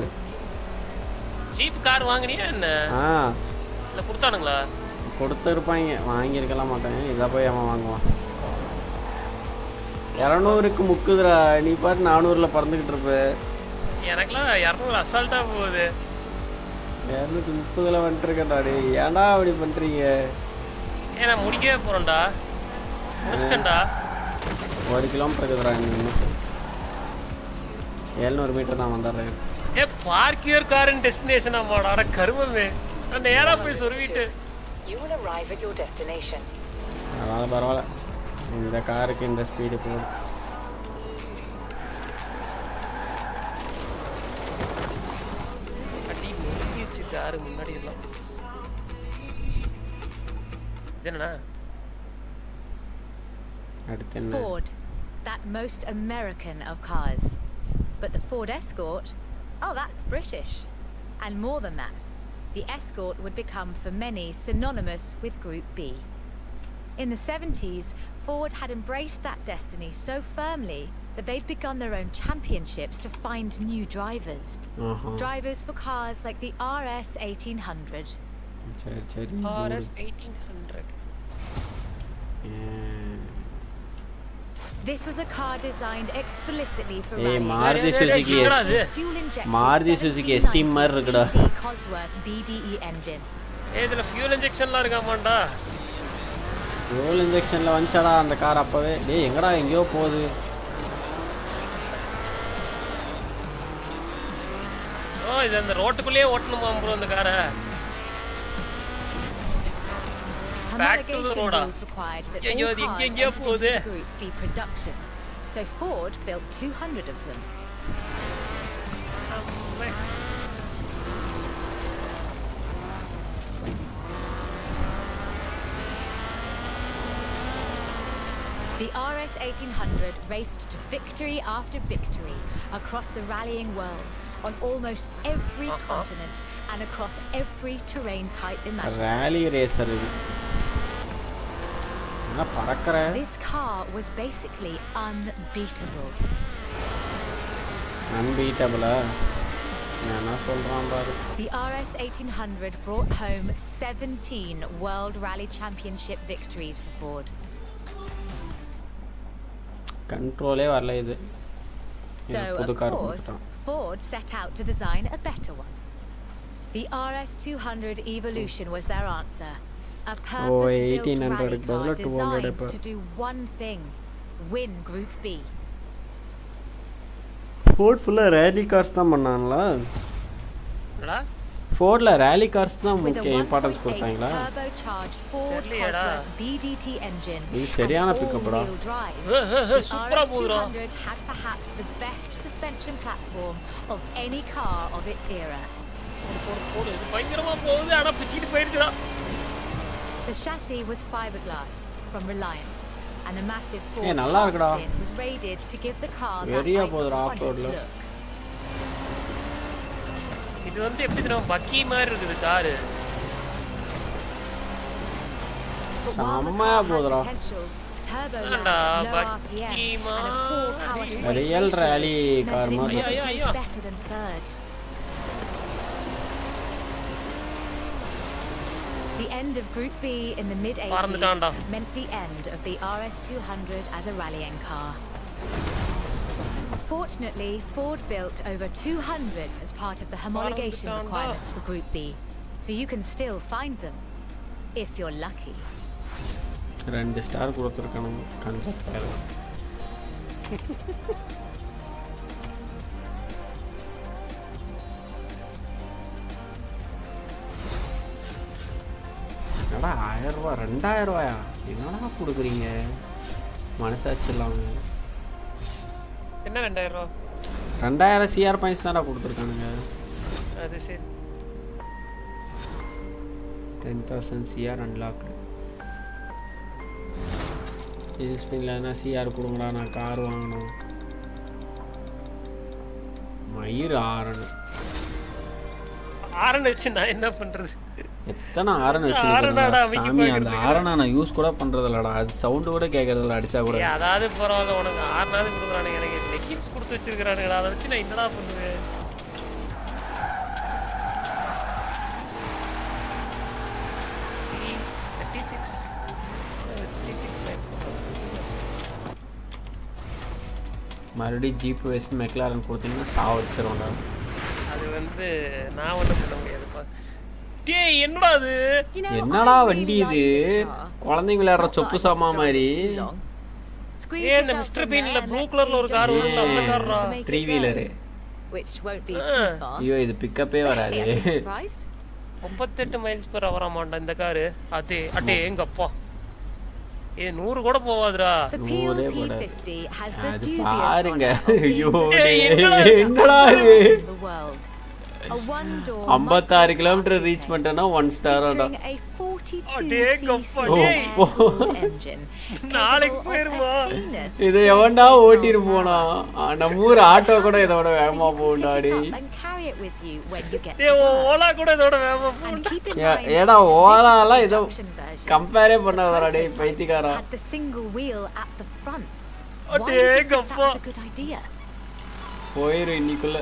ஜீப் கார் வாங்குனியா என்ன? இல்ல கொடுத்தானுங்களா? கொடுத்துருப்பாங்க, வாங்கியிருக்கலாம் மாட்டாங்க. இதை போய் அவன் வாங்குவான். 200க்கு முக்குதுடா. நீ பாட்டு 400ல பறந்துக்கிட்டு இருப்ப. எனக்குலாம் 200 அசால்ட்டா போகுது. 230ல வந்துட்டுருக்கேன்டா. ஏன்டா அப்படி பண்ணுறீங்க? நான் முடிக்கவே போகிறேன்டா. முடிச்சிட்டேன்டா. 1 கிலோமீட்டர் இருக்குதுடா. இன்னும் 700 மீட்டர் தான் வந்துடுறேன். Park your car in destination. ஆமாடா கருமமே. நான் நேராக போய் சொருவிட்டு. பரவாயில்ல. இந்த காருக்கு இந்த ஸ்பீடு போகும். அடி முடிச்சு காரு முன்னாடி எல்லாம். என்னடா? Ford, that most American of cars. But the Ford Escort, oh, that's British. And more than that, the Escort would become for many synonymous with Group B. In the 70s, Ford had embraced that destiny so firmly that they'd begun their own championships to find new drivers. Drivers for cars like the RS 1800. RS 1800. This was a car designed explicitly for Maruti Suzuki steamer இருக்குடா. Cosworth BDE engine. இதுல fuel injectionலாம் இருக்காமாடா. fuel injectionல வந்துடா அந்த car அப்பவே. டேய் எங்கடா எங்கயோ போகுது. இது அந்த ரோட்டுக்குள்ளே ஓட்டணுமா ப்ரோ அந்த காரை? Back to the road. Required that all cars into Group B production. So Ford built 200 of them. The RS 1800 raced to victory after victory across the rallying world on almost every continent and across every terrain type imaginable. Rally racer. This car was basically unbeatable. Unbeatable? The RS 1800 brought home 17 World Rally Championship victories for Ford. So, of course, Ford set out to design a better one. The RS 200 Evolution was their answer. A purpose-built rally car designed to do one thing: win Group B. Ford full rally cars தான் பண்ணாங்களா? Fordல rally cars தான் முக்கிய importance கொடுத்தாங்களா? Turbocharged Ford Cosworth BDT engine. இது சரியான பிக்கப்டா. சூப்பரா போகுதுடா. RS 200 had perhaps the best suspension platform of any car of its era. இது பயங்கரமா போகுது. ஆனா பிச்சிட்டு போயிடுச்சுடா. The chassis was fiberglass from Reliant, and the massive Ford spin was raided to give the car that iconic look. இது வந்து எப்படி தெரியும் பக்கி மாதிரி இருக்குது காரு. செம்ம போகுதுடா. ரியல் rally கார் மாதிரி. The end of Group B in the mid-80s meant the end of the RS 200 as a rallying car. Fortunately, Ford built over 200 as part of the homologation requirements for Group B, so you can still find them, if you're lucky. 2 star கொடுத்திருக்கானுங்க concept file. என்னடா 1000 ரூபாய் 2000 ரூபாயா? என்னடா கொடுக்குறீங்க மனசாட்சி இல்லாம? என்ன 2000 ரூபாய்? 2000 சிஆர் பாயிண்ட்ஸ் தான்டா கொடுத்துருக்கானுங்க. அது சரி 10,000 CR unlocked. இது ஸ்பின்ல CR கொடுங்கடா, நான் கார் வாங்கணும். மயிர் ஆரன் வச்சு நான் என்ன பண்றது? எத்தனை ஆரன் வச்சிருக்கேன் அந்த ஆரனை நான் யூஸ் கூட பண்றது இல்லடா. அது சவுண்ட் கூட கேட்கறது இல்லை அடிச்சா கூட. அதாவது பரவாயில்ல, உனக்கு ஆறுனாவது கொடுக்குறானுங்க, எனக்கு லெக்கின்ஸ் கொடுத்து வச்சிருக்கிறானுங்க. அதை வச்சு நான் என்னடா பண்ணுவேன்? மறுபடியும் ஜீப் வேஸ்ட் மெக்லாரன் கொடுத்தீங்கன்னா சாவடிச்சிருவோம்டா. அது வந்து நான் ஒன்றும் பண்ண முடியாதுப்பா. டேய் என்னடா அது? என்னடா வண்டி இது? குழந்தைங்க விளையாடுற சொப்பு சாமா மாதிரி. ஏய் இந்த மிஸ்டர் பீன்ல ப்ளூ கலர்ல ஒரு கார் வருது, அந்த கார்ரா. 3 வீலர். ஐயோ இது பிக்கப்பே வராது. 38 மைல்ஸ் பெர் ஹவர் ஆமாண்டா இந்த கார். அடே எங்க அப்பா. ஏ 100 கூட போவாதுடா. 100 போடாது. அது பாருங்க. ஐயோ என்னடா இது? 56 கிலோமீட்டர் ரீச் பண்ணிட்டேன்னா 1 ஸ்டார் ஆடா. நாளைக்கு போயிருமா? இதை எவன்டா ஓட்டிட்டு போனா? நம்ம ஊர் ஆட்டோ கூட இதோட வேகமா போகுண்டாடி. ஓலா கூட இதோட வேகமா போகுண்டா. ஏடா ஓலாலாம் இதோ கம்பேரே பண்ணாதடா டேய் பைத்தியக்காரா. அடேங்கப்பா போயிரு இன்னைக்குள்ள.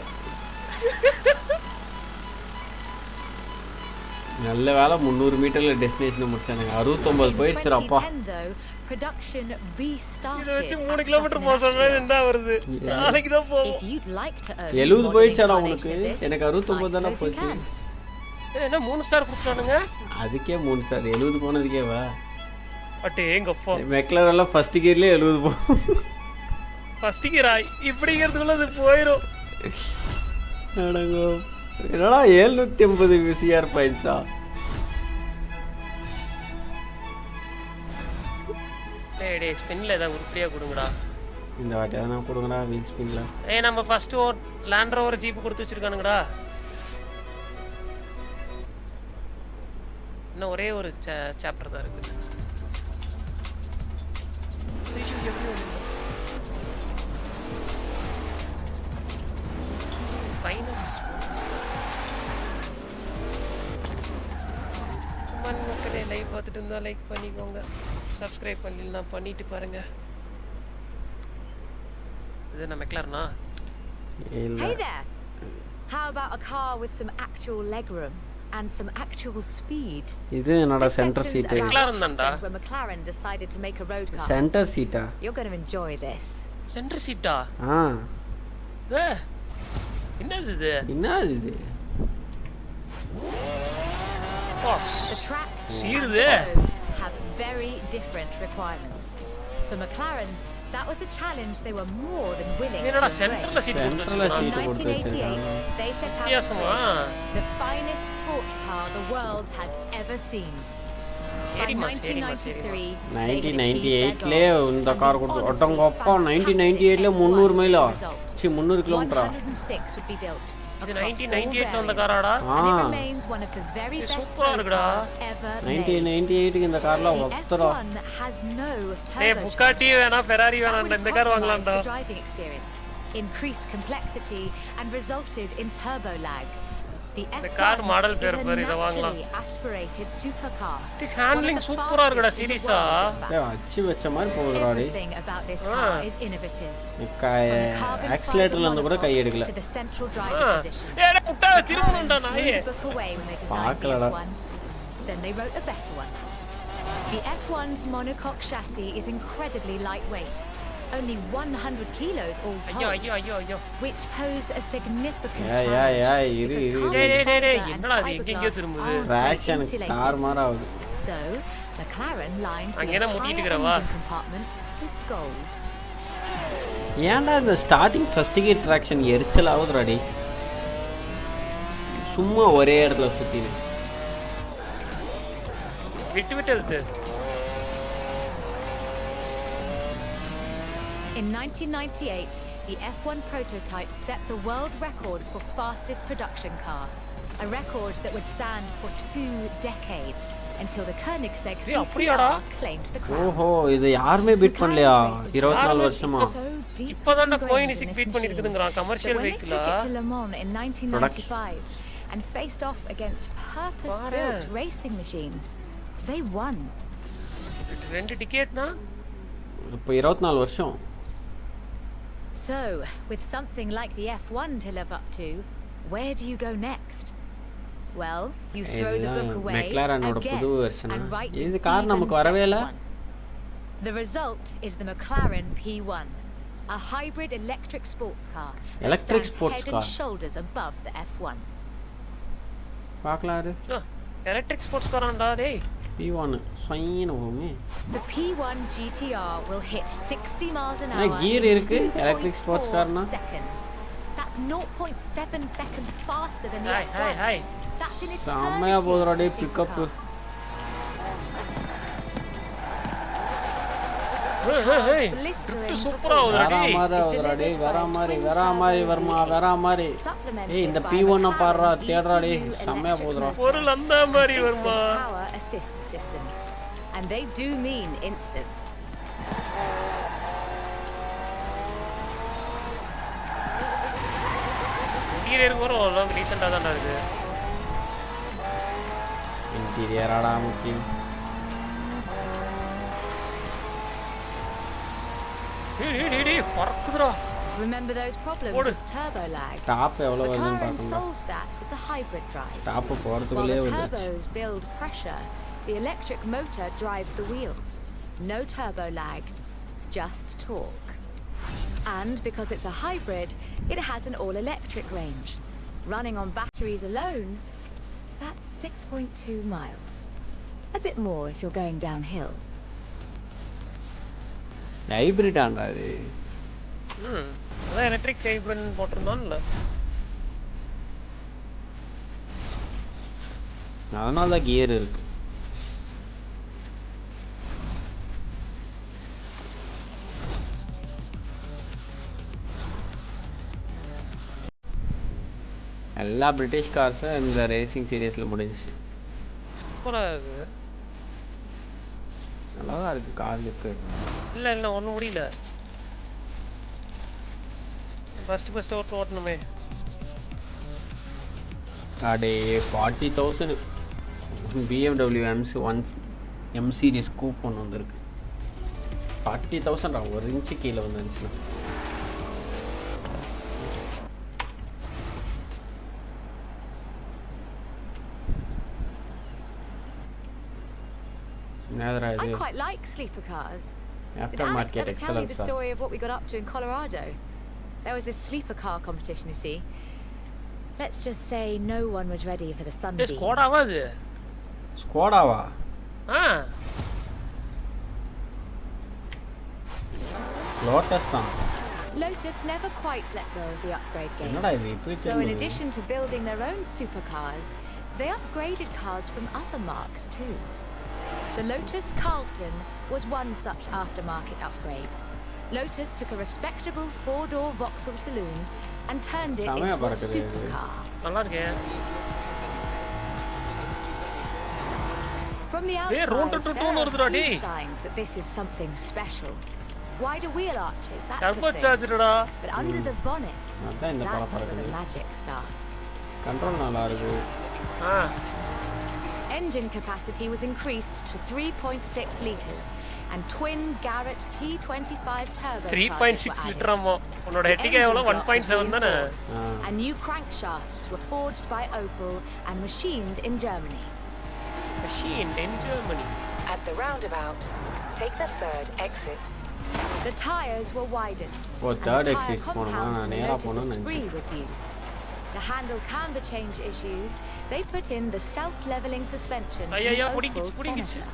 நல்ல வேலை 300 மீட்டர்ல டெஸ்டினேஷன் முடிச்சானுங்க. 69 போயிடுச்சுடாப்பா. இத வச்சு 3 கிலோமீட்டர் போக சொன்னா என்ன வருது? நாளைக்கு தான் போவோம். 70 போயிடுச்சாடா உங்களுக்கு? எனக்கு 69 தான போச்சு. என்ன 3 ஸ்டார் கொடுத்தானுங்க? அதுக்கே 3 ஸ்டார். 70 போனதுக்கே வா. அடேங்கப்பா. மெக்லரெல்லாம் ஃபர்ஸ்ட் கியர்லயே 70 போ. ஃபர்ஸ்ட் கியரா? இப்படிங்கிறதுக்குள்ள அது போயிடும். அடங்கோ. என்னடா 750 CR பாயிண்ட்ஸா? டேய் ஸ்பின்ல ஏதாவது உருப்படியா கொடுங்கடா. இந்த வாட்டி எதனா கொடுங்கடா வீல் ஸ்பின்ல. நம்ம ஃபர்ஸ்ட் லேண்ட் ரோவர் ஜீப் கொடுத்து வச்சிருக்கானுங்கடா. இன்னும் ஒரே ஒரு சாப்டர் தான் இருக்கு. மக்களே லைவ் பார்த்துட்டு இருந்தா லைக் பண்ணிக்கோங்க, சப்ஸ்கிரைப் பண்ணலாம் பண்ணிட்டு பாருங்க. இது நம்ம மெக்லாரனா? Hey there. How about a car with some actual legroom and some actual speed? இது என்னடா சென்டர் சீட். மெக்லாரன் தான்டா. When McLaren decided to make a road car. Centre சீட்டா? You're going to enjoy this. Centre சீட்டா? என்னது இது? என்னது இது? The track and the road have very different requirements. For McLaren, that was a challenge they were more than willing to embrace. In 1988, they set out to create the finest sports car the world has ever seen. By 1993, 1998 இந்த car கொடுத்து ஒட்டங்கப்பா 1998 ல 300 Maila? 300 கிலோமீட்டரா? 106 would be built. இது 1998 ல வந்த காராடா? சூப்பரா இருக்குடா. 1998 க்கு இந்த கார்ல ஒத்தரா. டேய் புகாட்டி வேணா ஃபெராரி வேணா இந்த கார் வாங்கலாம்டா. Increased complexity and resulted in turbo lag. The car model பேர் பாரு, இத வாங்கலாம். aspirated supercar. தி ஹேண்ட்லிங் சூப்பரா இருக்குடா சீரியஸா. அச்சி வெச்ச மாதிரி போகுதுடா டேய். Everything about this car is innovative. ஆக்சிலேட்டர்ல இருந்து கூட கை எடுக்கல. To the central driver position. ஏடா விட்டா திரும்பணும்டா நாயே. பாக்கலடா. Then they wrote a better one. The F1's monocoque chassis is incredibly lightweight. Only 100 kilos all told, which posed a significant challenge என்னடா இது எங்க திரும்புது? traction தாறுமாறா ஆகுது. So, McLaren lined the அங்கேனா முட்டிட்டு compartment with gold. ஏன்டா இந்த ஸ்டார்டிங் ஃபர்ஸ்ட் கியர் ட்ராக்ஷன் எரிச்சல் ஆகுதுடா டேய். சும்மா ஒரே இடத்துல சுத்திடு. விட்டு விட்டு எடுத்து. In 1998, the F1 prototype set the world record for fastest production car, a record that would stand for 2 decades until the Koenigsegg CCR claimed the crown. ஓஹோ இது யாருமே பீட் பண்ணலையா 24 வருஷமா So deep இப்போதான் ingrained Koenigsegg in this beat பண்ணிருக்குதுங்கறான் machine commercial that when they வெஹிக்கிளா took it to Le Mans in 1995 and faced off against purpose-built racing machines, they won. 2 டிக்கெட்னா இப்போ 24 வருஷம். So, with something like the F1 to live up to, where do you go next? Well, you throw the book away again and write இது car நமக்கு வரவே இல்ல. The result is the McLaren P1, a hybrid electric sports car that stands head and shoulders above the F1. பார்க்கலாரு. Electric sports காரான்டா டேய். P1 fine ஓமே. The P1 GTR will hit 60 miles an hour. gear இருக்கு electric sports Karnaugh. That's 0.7 seconds faster than the F1. Hi. That's an eternity. செம்மையா போகுதுடா டேய் pickup. Hey. சூப்பரா ஓடுடா டேய். வேற மாதிரி வருமா. ஏய் இந்த P1 பாறா தேடுறா டேய் செம்மையா போகுதுடா. பொருள் அந்த மாதிரி வருமா. Power assist system. And they do mean instant. Interior கூட ரொம்ப டீசென்ட்டா தான் இருக்கு. இன்டீரியராடா முக்கியம். Remember those problems with turbo lag? McLaren solved that with the hybrid drive. While the turbos build pressure, the electric motor drives the wheels. No turbo lag, just torque. And because it's a hybrid, it has an all-electric range. Running on batteries alone, that's 6.2 miles. A bit more if you're going downhill. Hybrid ஆண்டா இது. அதான் electric hybrid போட்டுருந்தான்ல. அதனால தான் gear இருக்கு. எல்லா British கார்ஸும் இந்த racing சீரியஸ்ல முடிஞ்சிச்சு. சூப்பரா இருக்கு. நல்லா இருக்கு கார் லுக்கு. இல்ல ஒண்ணும் முடியல. ஃபர்ஸ்ட் ஓட்டணுமே. அடே 40,000 BMW M சீரிஸ் கூப் ஒன்று வந்திருக்கு. 40,000 ஒரு இன்ச்சு கீழே வந்துருந்துச்சுன்னா. I quite like sleeper cars. Did Alex ever tell you the story of what we got up to in Colorado? There was this sleeper car competition, you see. Let's just say no one was ready for the sunbeam. Skodaவா இது? Skodaவா? Lotus தான். Lotus never quite let go of the upgrade game. So in addition to building their own supercars, they upgraded cars from other marques too. The Lotus Carlton was one such aftermarket upgrade. Lotus took a respectable 4-door Vauxhall saloon and turned it into a supercar. From the outside, there are clear signs that this is something special. Wider wheel arches, that's the thing. But under the bonnet, that's where the magic starts. Control நல்லா இருக்கு. Engine capacity was increased to 3.6 litres and twin Garrett T25 turbochargers 3.6 liter ammo. உன்னோட ஹெட்டிகே எவ்வளவு 1.7 தானே. And new crankshafts were forged by Opel and machined in Germany. At the roundabout, take the third exit. The tires were widened. And the tire compound for the Lotus Esprit was used. To handle camber change issues, they put in the self-leveling suspension from Opel's Senator.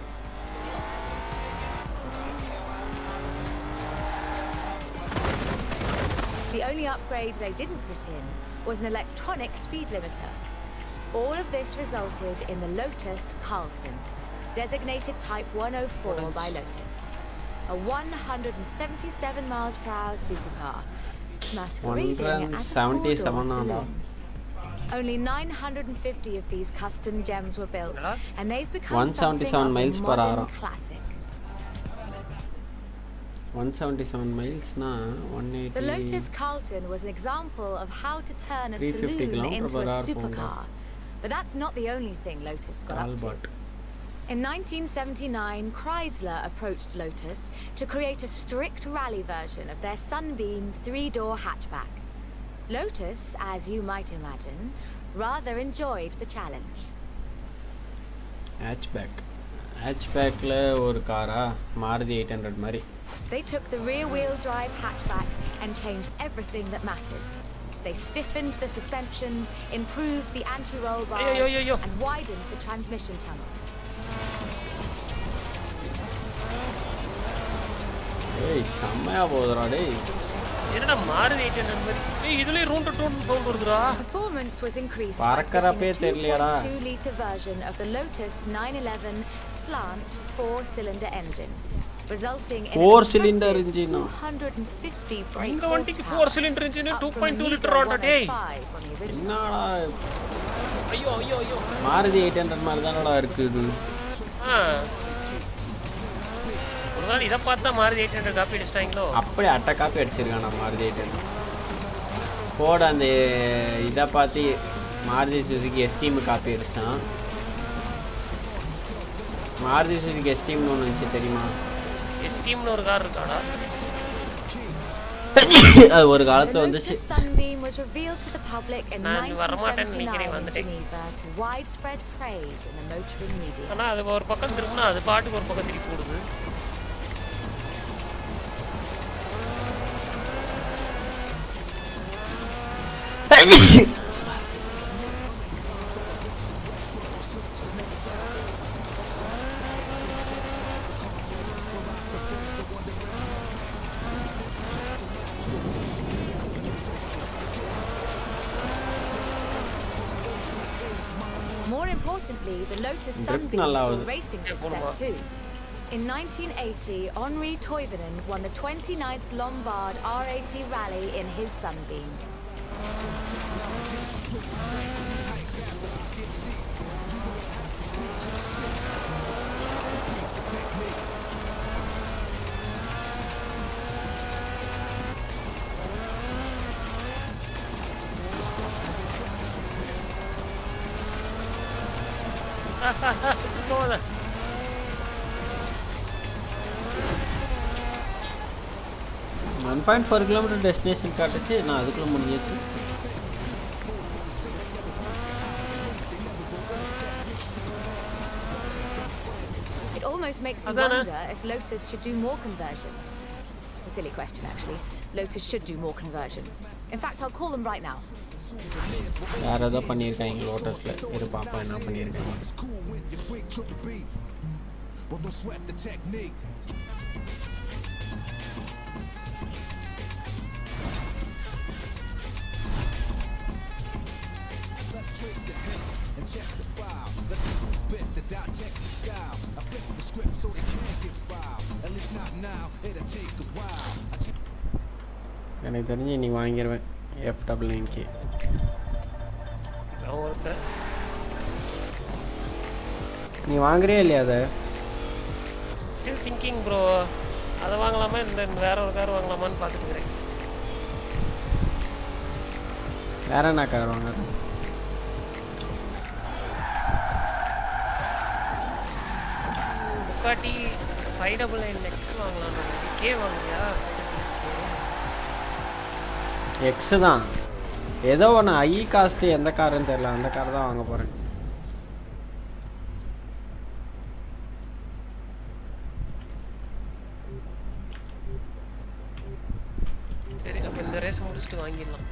The only upgrade they didn't put in was an electronic speed limiter. All of this resulted in the Lotus Carlton, designated Type 104 by Lotus. A 177 miles per hour supercar, masquerading as a four-door 77 saloon. Only 950 of these custom gems were built, and they've become 177 something of a miles per modern hour. classic. 177 miles na 180. The Lotus Carlton was an example of how to turn a 350 saloon kilometer into per a hour supercar. But that's not the only thing Lotus got up to. Albert. In 1979, Chrysler approached Lotus to create a strict rally version of their Sunbeam three-door hatchback. Lotus, as you might imagine, rather enjoyed the challenge. Hatchbackல ஒரு காரா மாருதி 800 மாதிரி. They took the rear-wheel drive hatchback and changed everything that matters. They stiffened the suspension, improved the anti-roll bars, and widened the transmission tunnel. ஏய் செம்மையா போகுதுடா டேய். என்னடா மாருதி 800 மாதிரி. ஏய் இதுலயே ரவுண்ட் ரவுண்ட் வருதுடா. Performance was increased by பறக்கறப்பே putting a தெரியலடா. 2.2-liter version of the Lotus 911 slant four-cylinder engine, resulting in Four-cylinder a engine. 250 brake இந்த வண்டிக்கு horsepower, 4 cylinder engine up from a 2.2 meager litre ஓட்ட டேய். 105 on the original. என்னடா ஐயோ மாருதி 800 மாதிரி தானடா இருக்குது. ஒருவேளை இதை பார்த்தா மாருதி 800 காப்பி அடிச்சிட்டாங்களோ? அப்படியே அட்டை காப்பி அடிச்சிருக்கான் மாருதி 800. போட அந்த இதை பார்த்து மாருதி சுசுகி எஸ்டீம் காப்பி அடிச்சான். மாருதி சுசுகி எஸ்டீம்னு ஒன்று இருந்துச்சு தெரியுமா? எஸ்டீம்னு ஒரு கார் இருக்காடா? அது ஒரு காலத்துல வந்துச்சு. The Lotus Sunbeam was revealed to the public in நான் வரமாட்டேன்னு 1979 நினைக்கிறேன் in வந்துட்டேன். Geneva to widespread praise in the motoring media. ஆனா அது ஒரு பக்கம் திரும்பினா அது பாட்டுக்கு ஒரு பக்கம் திருப்பி போடுது. More importantly, the Lotus Grip Sunbeam நல்லா saw வருது. racing success too. In 1980, Henri Toivonen won the 29th Lombard RAC Rally in his Sunbeam. போதா 1.4 கிலோமீட்டர் டெஸ்டினேஷன் காட்டுச்சு. நான் அதுக்குள்ள முடிஞ்சிச்சு. It almost makes you Adana. wonder if Lotus should do more conversion. It's a silly question, actually. Lotus should do more conversions. In fact, I'll call them right now. வேற ஏதோ பண்ணியிருக்காங்க லோட்டஸ்ல. இரு பாப்பா என்ன பண்ணியிருக்காங்க. எனக்கு தெரிஞ்சு இன்னைக்கு வாங்கிடுவேன் F9K. நீ வாங்குறியா இல்லையா அதை? Still thinking bro. அதை வாங்கலாமா இந்த வேற ஒரு கார் வாங்கலாமான்னு பார்த்துட்டு இருக்கிறேன். வேற என்ன கார் வாங்க? புக்காட்டி 599 X வாங்கலாம். கே வாங்குறியா? எக்ஸ் தான். ஏதோ ஒன்று ஐ காஸ்ட்டு எந்த காருன்னு தெரியல. அந்த கார் தான் வாங்க போகிறேன். சரி அப்போ இந்த ரேஸ் முடிச்சுட்டு வாங்கிடலாம்.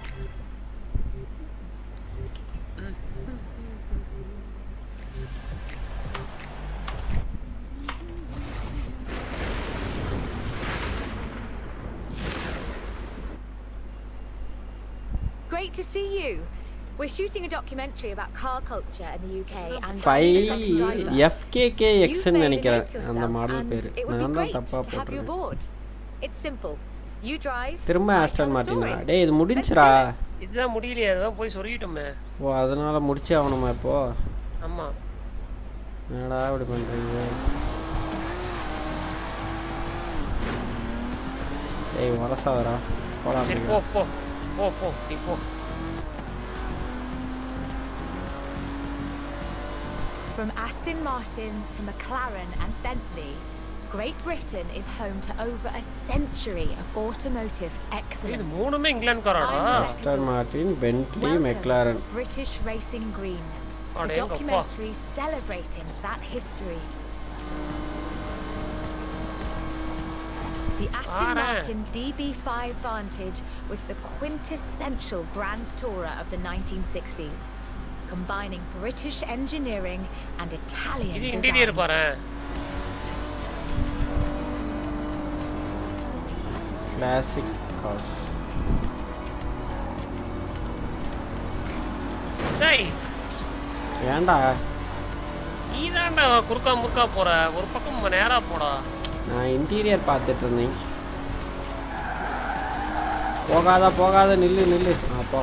Great to see you. We're shooting a documentary about car culture in the UK and 5 FKKX You've made a நினைக்கிறேன் name for அந்த yourself மாடல் and பேர். it would be நான் தான் great தப்பா to have you போட்டுருக்கேன். aboard. It's simple. You drive. திரும்ப I Aston tell the மார்ட்டினா story. டேய் இது முடிஞ்சிரா இதுதான் முடியலையே அதான் போய் சொல்லிட்டோமே ஓ அதனால முடிச்சே ஆகணுமா இப்போ ஆமா என்னடா இப்படி பண்றீங்க ஏய் வரசாதடா போலாம் சரி போ போ போ போ நீ போ From Aston Martin to McLaren and Bentley, Great Britain is home to over a century of automotive இது excellence. மூணுமே இங்கிலாந்துக்காரடா Aston Martin Bentley McLaren British Racing Green, a அடேங்கப்பா. documentary celebrating that history. The Aston Alright. Martin DB5 Vantage was the quintessential Grand Tourer of the 1960s, combining British engineering and Italian இது interior design. பாரு classic cars டேய் ஏன்டா நீதான்டா குறுக்கா முறுக்கா போற ஒரு பக்கம் நேரா போடா நான் இன்டீரியர் பார்த்துட்டு இருந்தேன் போகாத நில்லு அப்பா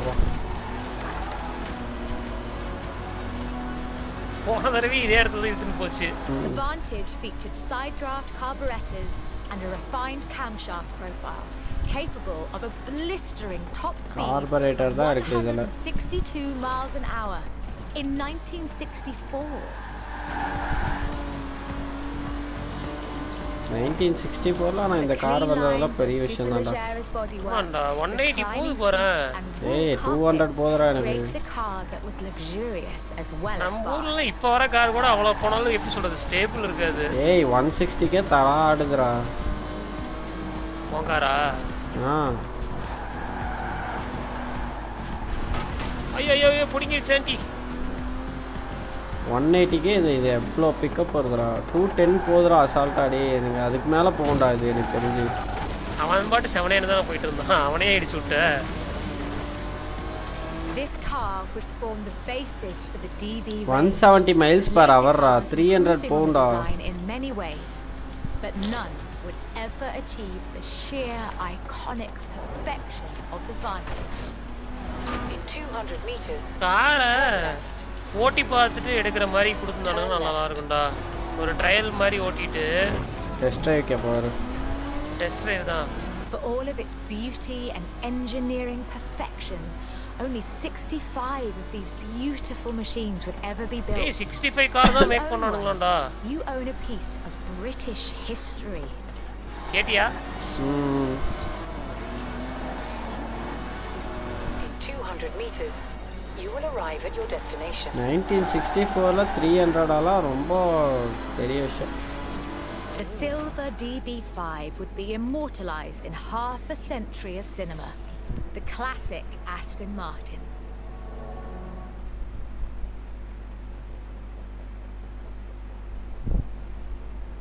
போன தடவை இதே இடத்துல இழுத்துன்னு போச்சு The Vantage featured side draft carburetors and a refined camshaft profile, capable of a blistering top speed Carburetor of தான் இருக்கு இதுல 162 miles an hour in 1964. 1964ல நான் இந்த கார் வந்ததெல்லாம் பெரிய விஷயம் தான்டா ஆமாண்டா 180 போகுது போறேன் ஏய் 200 போதுடா எனக்கு நம்ம ஊர்ல இப்ப வர கார் கூட அவ்வளவு போனாலும் எப்படி சொல்றது ஸ்டேபிள் இருக்காது ஏய் 160கே தரா ஆடுதுடா போங்காரா ஆ ஐயோ புடிங்கிடுச்சாண்டி 180கே இது எவ்வளோ பிக்கப் வருதுடா 210 போதுடா அசால்ட்டா டே எனக்கு அதுக்கு மேலே போகும்டா இது எனக்கு தெரிஞ்சு அவன் பாட்டு 7 தான் போயிட்டு இருந்தான் அவனே அடிச்சு விட்ட This car would form the basis for the DB 170 miles per hour raw 300 pound in many ways, but none would ever achieve the sheer iconic perfection of the Vantage. In 200 meters, காரை ஓட்டி பார்த்துட்டு எடுக்கிற மாதிரி கொடுத்துருந்தானுங்க நல்லா இருக்கும்டா ஒரு trial மாதிரி ஓட்டிட்டு டெஸ்ட் ட்ரைவ் போறாரு டெஸ்ட் ட்ரைவ் தான் For all of its beauty and engineering perfection, only 65 of these beautiful machines would ever be built. ஏய் 65 கார் தான் make பண்ணானுங்களாடா You own a piece of British history. கேட்டியா ம் in 200 meters, you will arrive at your destination. 1964ல 300 ரொம்ப பெரிய விஷயம் The silver DB5 would be immortalized in half a century of cinema. The classic Aston Martin.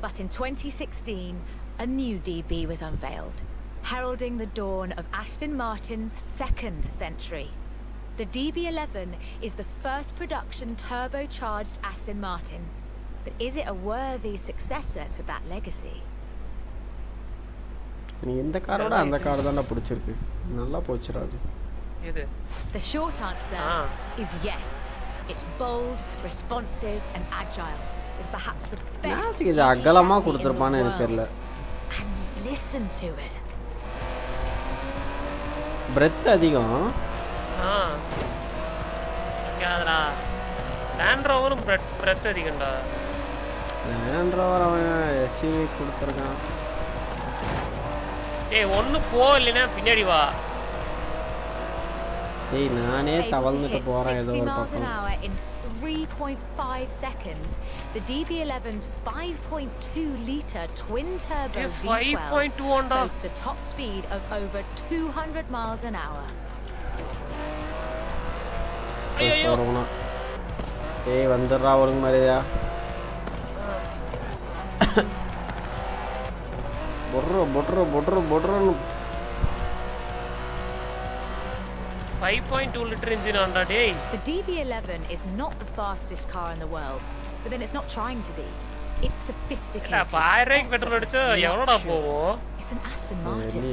But in 2016, a new DB was unveiled, heralding the dawn of Aston Martin's second century. The DB11 is the first production turbocharged Aston Martin. But is it a worthy successor to that legacy? நீ இந்த காரோட அந்த car தான்டா பிடிச்சிருக்கு நல்லா போச்சுடா அது இது The short answer is yes. It's bold, responsive, and agile. It's perhaps the best இது GT அகலமா chassis in the கொடுத்திருப்பான்னு எனக்கு தெரியல world. And listen to it. Breadth அதிகம் கேதுடா லேண்ட் ரோவரும் பிரெத் அதிகம்டா லேண்ட் ரோவர் அவன் எஸ்யூவி கொடுத்துருக்கான் ஏய் ஒண்ணு போ இல்லைன்னா பின்னாடி வா ஏய் நானே Able to தவழ்ந்துட்டு hit போறேன் ஏதோ 60 ஒரு miles an பக்கம் hour in 3.5 seconds, the DB11's 5.2 litre twin turbo Yeah, V12 5.2 on the- boasts a top speed of over 200 miles an hour. ஐயோ போறோம்னா ஏய் வந்துடுறா ஒழுங்கு மாதிரியா பொட்ரு 5.2 லிட்டர் இன்ஜின் ஆண்டா டேய் The DB11 is not the fastest car in the world, but then it's not trying to be. It's sophisticated. அப்ப 1000 ரூபாய்க்கு petrol அடிச்சா effortless எவ்வளோடா luxury. போகும் It's an Aston Martin.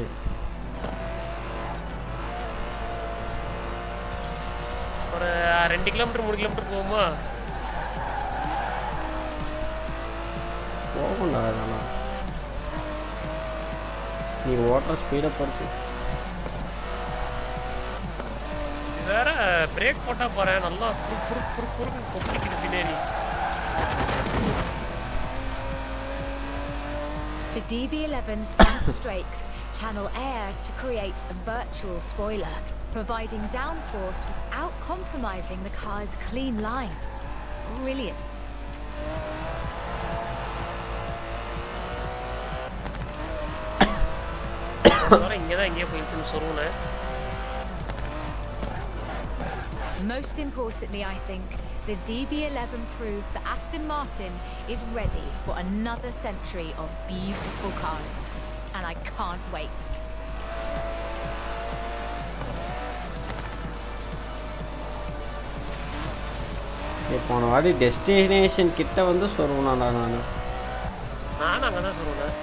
ஒரு 2 கிலோமீட்டர் 3 கிலோமீட்டர் போகுமா? போகண்டா அதெல்லாம். நீ ஓட்டுற ஸ்பீடை பொறுத்து. வேற பிரேக் போட்டா போறேன் நல்லா குறுக்கு கொப்பிக்குது பின்னாடி. The DB11's front strakes channel air to create a virtual spoiler, providing downforce without compromising the car's clean lines. Brilliant. இங்கதான் எங்கேயே போயிட்டு சொல்லுவேன். Most importantly, I think, the DB11 proves that Aston Martin is ready for another century of beautiful cars. And I can't wait. போன வாடி destination கிட்ட வந்து சொல்லுவேன்டா நான். நானும் அங்கே தான் சொல்லுவேன்.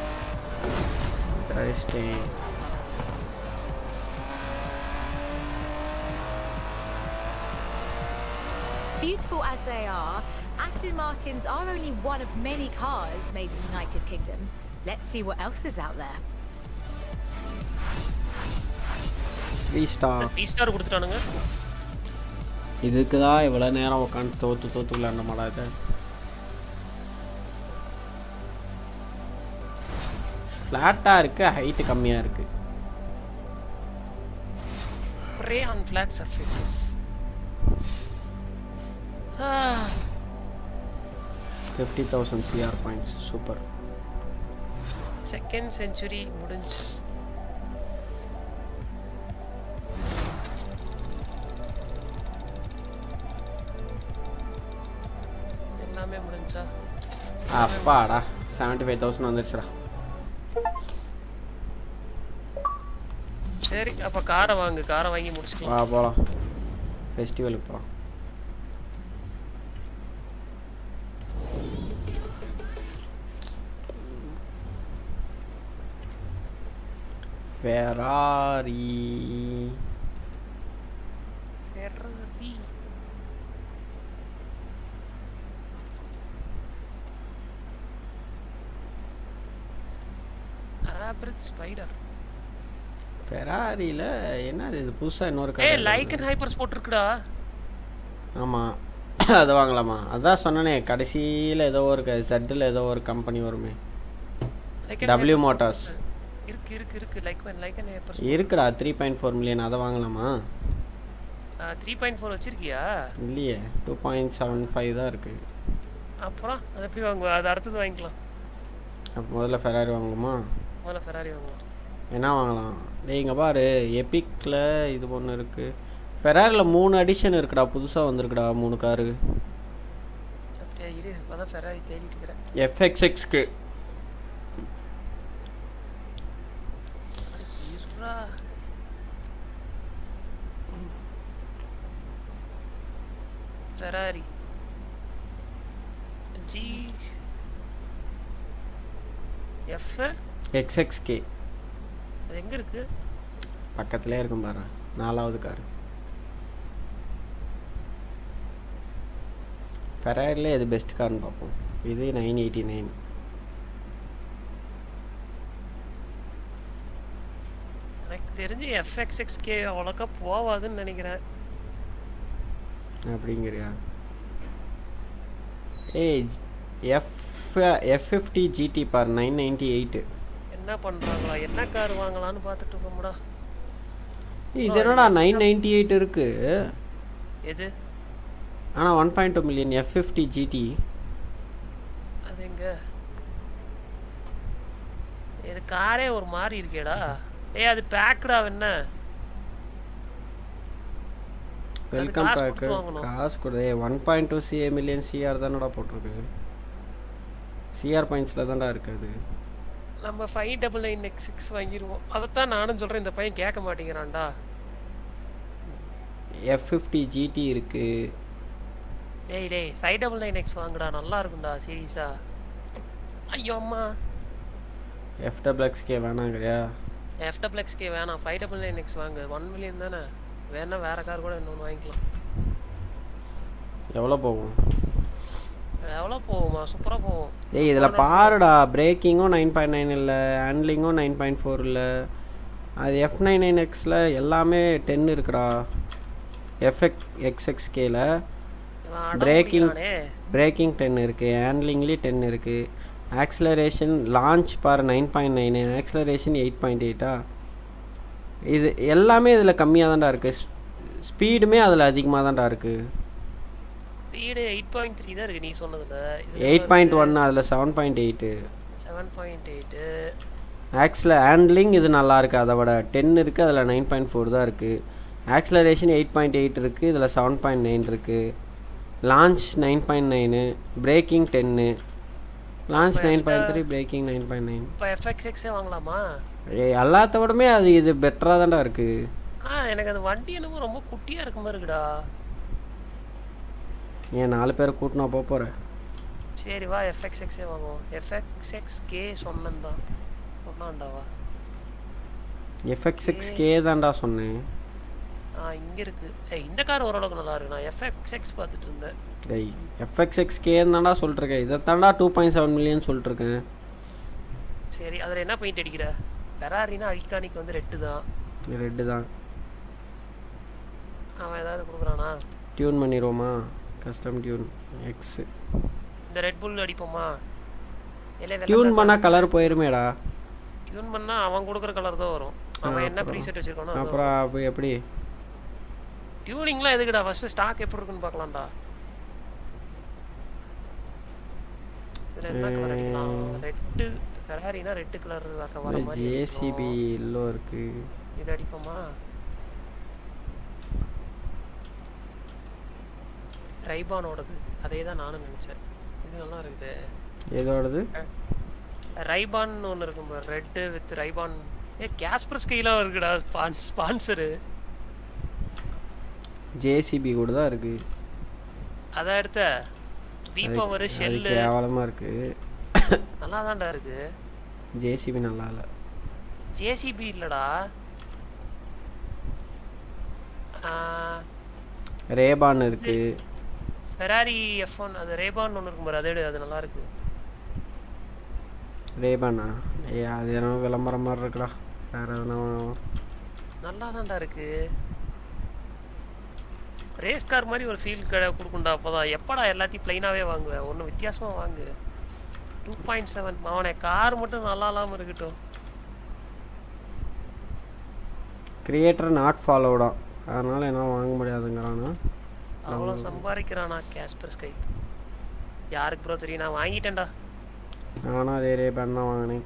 Beautiful as they are, Aston Martins are only one of many cars made in the United Kingdom. Let's see what else is out there. 3 star. 3 star கொடுத்துட்டானுங்க. இதுக்கு தான் இவ்வளவு நேரம் உட்காந்து தோத்து விளையாட மாட்டாது. ஃப்ளாட்டா இருக்கு, ஹைட் கம்மியா இருக்கு. Prey on flat surfaces. 50,000 CR points. Super. Second century முடிஞ்சு. எல்லாமே முடிஞ்சா? அப்பாடா 75,000 வந்துருச்சுடா. சரி அப்ப காரை வாங்கி முடிச்சுக்கலாம். வா போலாம். ஃபெஸ்டிவலுக்கு போலாம். Ferrari. ஸ்பைடர். ஃபெராரில என்ன இது புதுசா இன்னொரு கார். ஏய் லைக்கன் ஹைப்பர் ஸ்போர்ட் இருக்குடா. ஆமா அது வாங்கலாமா? அதான் சொன்னனே கடைசில ஏதோ ஒரு Zல ஏதோ ஒரு கம்பெனி வருமே. W Motors. இருக்கு லைக்கன் ஹைப்பர் இருக்குடா 3.4 மில்லியன். அத வாங்கலாமா? 3.4 வச்சிருக்கியா? இல்லையே 2.75 தான் இருக்கு. அப்புறம் அத போய் வாங்குவா. அது அடுத்து வாங்கிக்கலாம். அப்ப முதல்ல ஃபெராரி வாங்குமா? முதல்ல ஃபெராரி வாங்கலாம். என்ன வாங்கலாம்? டேய் இங்க பாரு எபிக்ல இது ஒன்னு இருக்கு. ஃபெராரில 3 எடிஷன் இருக்குடா. புதுசா வந்திருக்குடா 3 கார். அப்படியே இரு அத ஃபெராரி தேடிட்டு இருக்கேன். FXX க்கு Ferrari G F XXK அது எங்க இருக்கு? பக்கத்துலயே இருக்கும் பாரு. 4வது கார். Ferrariல எது பெஸ்ட் கார்னு பாப்போம். இது 989. எனக்கு தெரிஞ்சு FXXK அவ்வளோக்கா போவாதுன்னு நினைக்கிறேன். அப்படிங்கறியா? ஏய் F50 GT பார் 998. என்ன பண்றாங்களா? என்ன கார் வாங்கலாம்னு பார்த்துட்டு இருக்கோம்டா. இது என்னடா 998 இருக்கு. எது? ஆனா 1.2 மில்லியன் F50 GT. அது எங்க? இது காரே ஒரு மாதிரி இருக்கேடா. ஏய் அது பேக்டா என்ன? Welcome back. காசு கொடு. 1.2 மில்லியன் CR தானடா போட்டுருக்கு. CR பாயிண்ட்ஸ்ல தான்டா இருக்குது. நம்ம 599X6 வாங்கிடுவோம். அதைத்தான் நானும் சொல்றேன். இந்த பையன் கேட்க மாட்டேங்கிறான்டா. F50 GT இருக்கு. டேய் 599X வாங்குடா. நல்லா இருக்கும்டா சீரியஸா. ஐயோ அம்மா. FXK வேணாங்கறியா? FXK வேணாம். 599X வாங்கு. 1 மில்லியன் தானே. வேணா வேற கார் கூட இன்னொன்று வாங்கிக்கலாம். எவ்வளோ போகும்? எவ்வளோ போகுமா? சூப்பராக போகும். ஏய் இதில் பாருடா, பிரேக்கிங்கும் 9.9 இல்லை, ஹேண்ட்லிங்கும் 9.4 இல்லை, அது F99Xல எல்லாமே 10 இருக்குடா. XXKல பிரேக்கிங் 10 இருக்குது, ஹேண்ட்லிங்லேயும் 10 இருக்குது, ஆக்ஸலரேஷன் லான்ச் பார் 9.9, ஆக்ஸலரேஷன் 8.8. இது எல்லாமே இதில் கம்மியாக தான்டா இருக்குது. ஸ்பீடுமே அதில் அதிகமாக தான்டா இருக்குது. ஸ்பீடு 8.3 தான் இருக்குது நீ சொன்னதில். 8.1 அதில் 7.8. ஹேண்ட்லிங் இது நல்லா இருக்குது, அதை விட 10 இருக்குது, அதில் 9.4 தான் இருக்குது. ஆக்ஸலரேஷன் 8.8 இருக்குது, இதில் 7.9 இருக்குது. Launch 9.9, braking 10, launch 9.3, braking 9.9. இப்போ FXXே வாங்கலாமா? எல்லாத்த விடமே அது இது பெட்டராக தான்டா இருக்குது. எனக்கு அது வண்டி என்னமோ ரொம்ப குட்டியாக இருக்க மாதிரி இருக்குடா. ஏன் 4 பேரை கூட்டினா போகிறேன்? சரி வா FXXே வாங்குவோம். FXXK சொன்னேன்தான் சொன்னான்டாவா? FXXK தான்டா சொன்னேன். இங்கே இருக்கு. இந்த கார் ஓரளவுக்கு நல்லா இருக்கு. நான் FXX பார்த்துட்டு இருந்தேன். FXXK தான்டா சொல்லிட்டுருக்கேன். இதை தான்டா 2.7 மில்லியன் சொல்லிட்டுருக்கேன். சரி அதில் என்ன பெயிண்ட் அடிக்கிற? ஃபெராரினா ஐகானிக் வந்து ரெட்டு தான். அவன் ஏதாவது கொடுக்குறானா? டியூன் பண்ணிடுவோமா? Custom tune X. இந்த ரெட் புல் அடிப்போமா? டியூன் பண்ணா கலர் போயிருமேடா. டியூன் பண்ணா அவன் கொடுக்குற கலர் தான் வரும். அவன் என்ன ப்ரீசெட் வச்சிருக்கானோ அப்புறம் எப்படி டியூனிங்லாம் எதுக்குடா? ஃபர்ஸ்ட் ஸ்டாக் எப்படி இருக்குன்னு பார்க்கலாம்டா. இதுல என்ன கலர் அடிக்கலாம்? ரெட் ஃபெராரினா ரெட் கலர் வர மாதிரி. ஜேசிபி எல்லோ இருக்கு. இது அடிப்போமா? ரைபானோடது அதே தான் நானும் நினைச்சேன். இது நல்லா இருக்குது. ஏதோடது? ரைபான் ஒன்று இருக்கும் பாரு, ரெட்டு வித் ரைபான். கேஸ்பர் ஸ்கைலாம் இருக்குடா ஸ்பான்சரு. ஜேசிபி கூட தான் இருக்கு. அத எடுத்த பவர் ஷெல் கேவலமா இருக்கு. நல்லா தான்டா இருக்கு. ஜேசிபி நல்லா இல்ல. ஜேசிபி இல்லடா, ரேபான் இருக்கு. ஃபெராரி F1 அது ரேபான் ஒன்று இருக்கும் பாரு, அது நல்லா இருக்கு. ரேபானா? அது என்ன விளம்பரம் மாதிரி இருக்குடா. வேற எதுனா நல்லா தான்டா இருக்கு. ரேஸ் கார் மாதிரி ஒரு ஃபீல் கொடுக்கும்டா. அப்போதான் எப்படா எல்லாத்தையும் பிளைனாவே வாங்குவேன், ஒன்று வித்தியாசமா வாங்கு. 2.7 அவனே கார் மட்டும் நல்லா இல்லாமல் இருக்கட்டும். கிரியேட்டர் நாட் ஃபாலோடா, அதனால என்ன வாங்க முடியாதுங்கிறானா. அவ்வளோ சம்பாதிக்கிறானா கேஸ்பர் ஸ்கை? யாருக்கு ப்ரோ தெரியும்? நான் வாங்கிட்டேன்டா. நானும் அதே ரேபான் தான் வாங்கினேன்.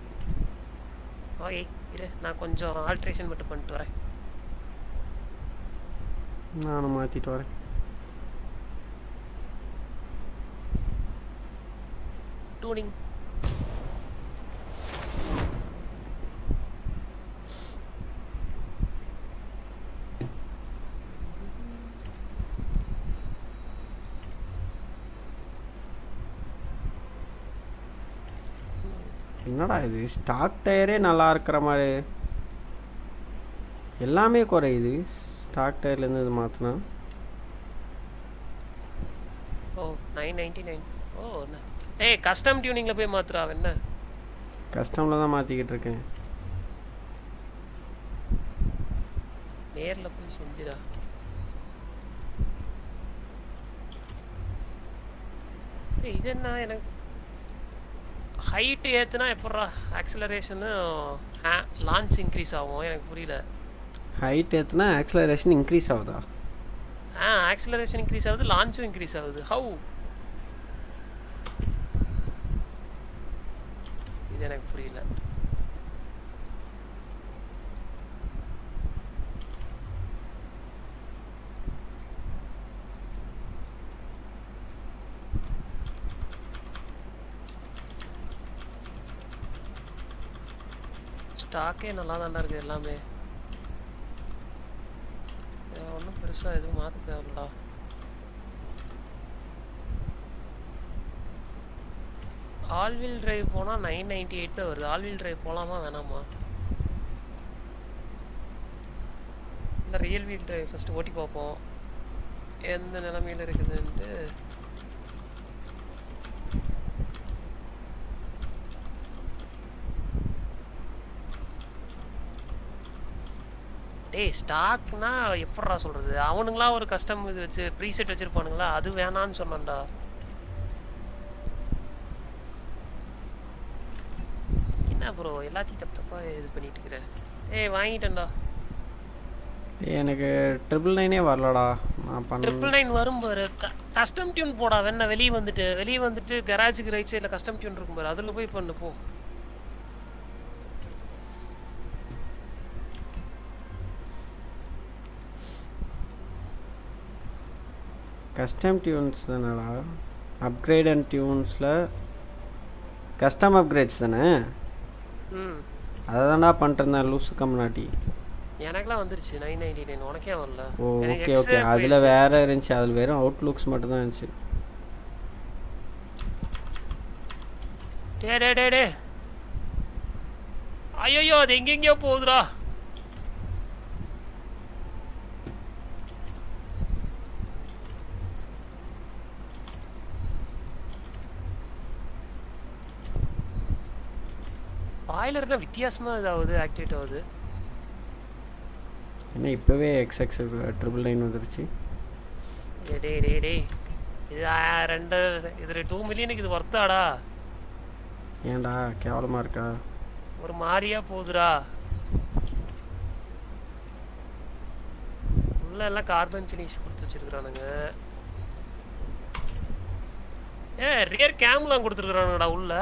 ஓகே இரு, நான் கொஞ்சம் ஆல்ட்ரேஷன் மட்டும் பண்ணிட்டு வரேன். நானும் மாற்றிட்டு வரேன். டூனிங் என்னடா இது? ஸ்டாக் டயரே நல்லா இருக்கிற மாதிரி எல்லாமே குறையுது. ஸ்டாக் டயர்லேருந்து இது மாற்றினா. ஓ 999. ஓ ஏய் கஸ்டம் டியூனிங்கில் போய் மாத்துறா என்ன? கஸ்டமில் தான் மாற்றிக்கிட்டு இருக்கேன். நேரில் போய் செஞ்சிடா. இது என்ன? எனக்கு ஹைட் ஏற்றுனா எப்பட்றா ஆக்ஸலரேஷனு லான்ச் இன்க்ரீஸ் ஆகும்? எனக்கு புரியல. ஹைட் ஏற்றுனா ஆக்ஸலரேஷன் இன்க்ரீஸ் ஆகுதா? ஆக்ஸலரேஷன் இன்க்ரீஸ் ஆகுது, லான்ச்சும் இன்க்ரீஸ் ஆகுது. ஹவு? இது எனக்கு புரியல. ஸ்டாக்கே நல்லா தான்டா இருக்குது எல்லாமே. ஒன்றும் பெருசாக எதுவும் மாற்ற தேவையில்லடா. ஆல்வீல் டிரைவ் போனால் 998 வருது. ஆல்வீல் டிரைவ் போகலாமா வேணாமா? இல்லை ரியல் வீல் டிரைவ் ஃபஸ்ட்டு ஓட்டி பார்ப்போம். எந்த நிலைமையில இருக்குதுன்ட்டு. டேய் ஸ்டாக்னா எப்படிடா சொல்றது? அவனுங்களா ஒரு கஸ்டம் இது வச்சு ப்ரீசெட் வச்சிருப்பானுங்களா, அது வேணான்னு சொன்னான்டா. என்ன ப்ரோ எல்லாத்தையும் தப்பா இது பண்ணிட்டு இருக்கிற? ஏய் வாங்கிட்டேன்டா. எனக்கு 999 வரலடா. நான் பண்ண 999 வரும் பாரு. கஸ்டம் டியூன் போடா. வேணா வெளியே வந்துட்டு கராஜுக்கு ரைட் சைடில் கஸ்டம் டியூன் இருக்கும் பாரு, அதில் போய் பண்ணு போ. கஸ்டம் டியூன்ஸ் தானடா. அப்கிரேட் அண்ட் டியூன்ஸில் கஸ்டம் அப்கிரேட்ஸ் தானே. அதை தான்டா பண்ணிட்டுருந்தேன் லூஸு கம்னாட்டி. எனக்குலாம் வந்துருச்சு 999. உனக்கே வரல? ஓகே ஓகே, அதில் வேற இருந்துச்சு. அதில் வெறும் அவுட்லுக்ஸ் மட்டும்தான் இருந்துச்சு. டே ஐயோ அது எங்கெங்கயோ போகுதுடா. பாய்லர்னா வித்தியாசமா இதாகுது, ஆக்டிவேட் ஆகுது. என்ன இப்போவே எக்ஸ்எக்ஸ் 999 வந்துருச்சு. டேய் இது 2 மில்லியனுக்கு இது வர்த்தாடா? ஏன்டா கேவலமாக இருக்கா? ஒரு மாதிரியா போகுதுடா. உள்ள எல்லாம் கார்பன் ஃபினிஷ் கொடுத்து வச்சிருக்கானுங்க. ரியர் கேம்லாம் கொடுத்துருக்கானுங்கடா உள்ள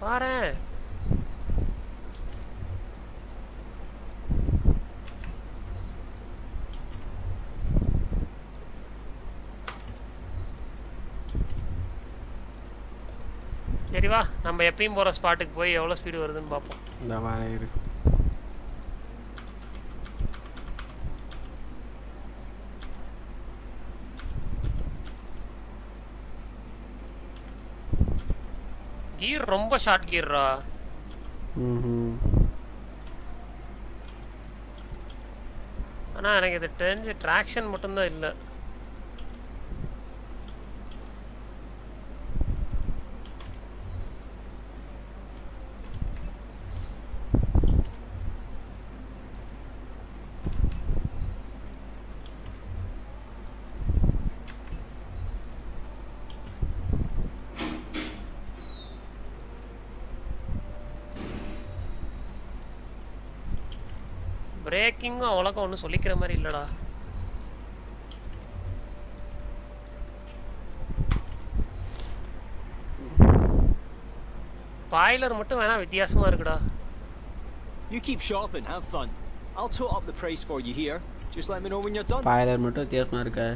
பாரு. சரி வா, நம்ம எப்பயும் போற ஸ்பாட்டுக்கு போய் எவ்வளவு ஸ்பீடு வருதுன்னு பார்ப்போம். இந்த மாதிரி இருக்கு. கியர் ரொம்ப ஷார்ட் கியர்ரா. ஆனா எனக்கு இது தெரிஞ்சு ட்ராக்ஷன் மட்டும்தான் இல்லை. பிரேக்கிங்கும் அவ்வளோக்கா ஒன்றும் சொல்லிக்கிற மாதிரி இல்லைடா. பாய்லர் மட்டும் வேணா வித்தியாசமா இருக்குடா. You keep shopping, have fun. I'll tot up the price for you here. Just let me know when you're done. Boiler மட்டும் வித்தியாசமா இருக்கா?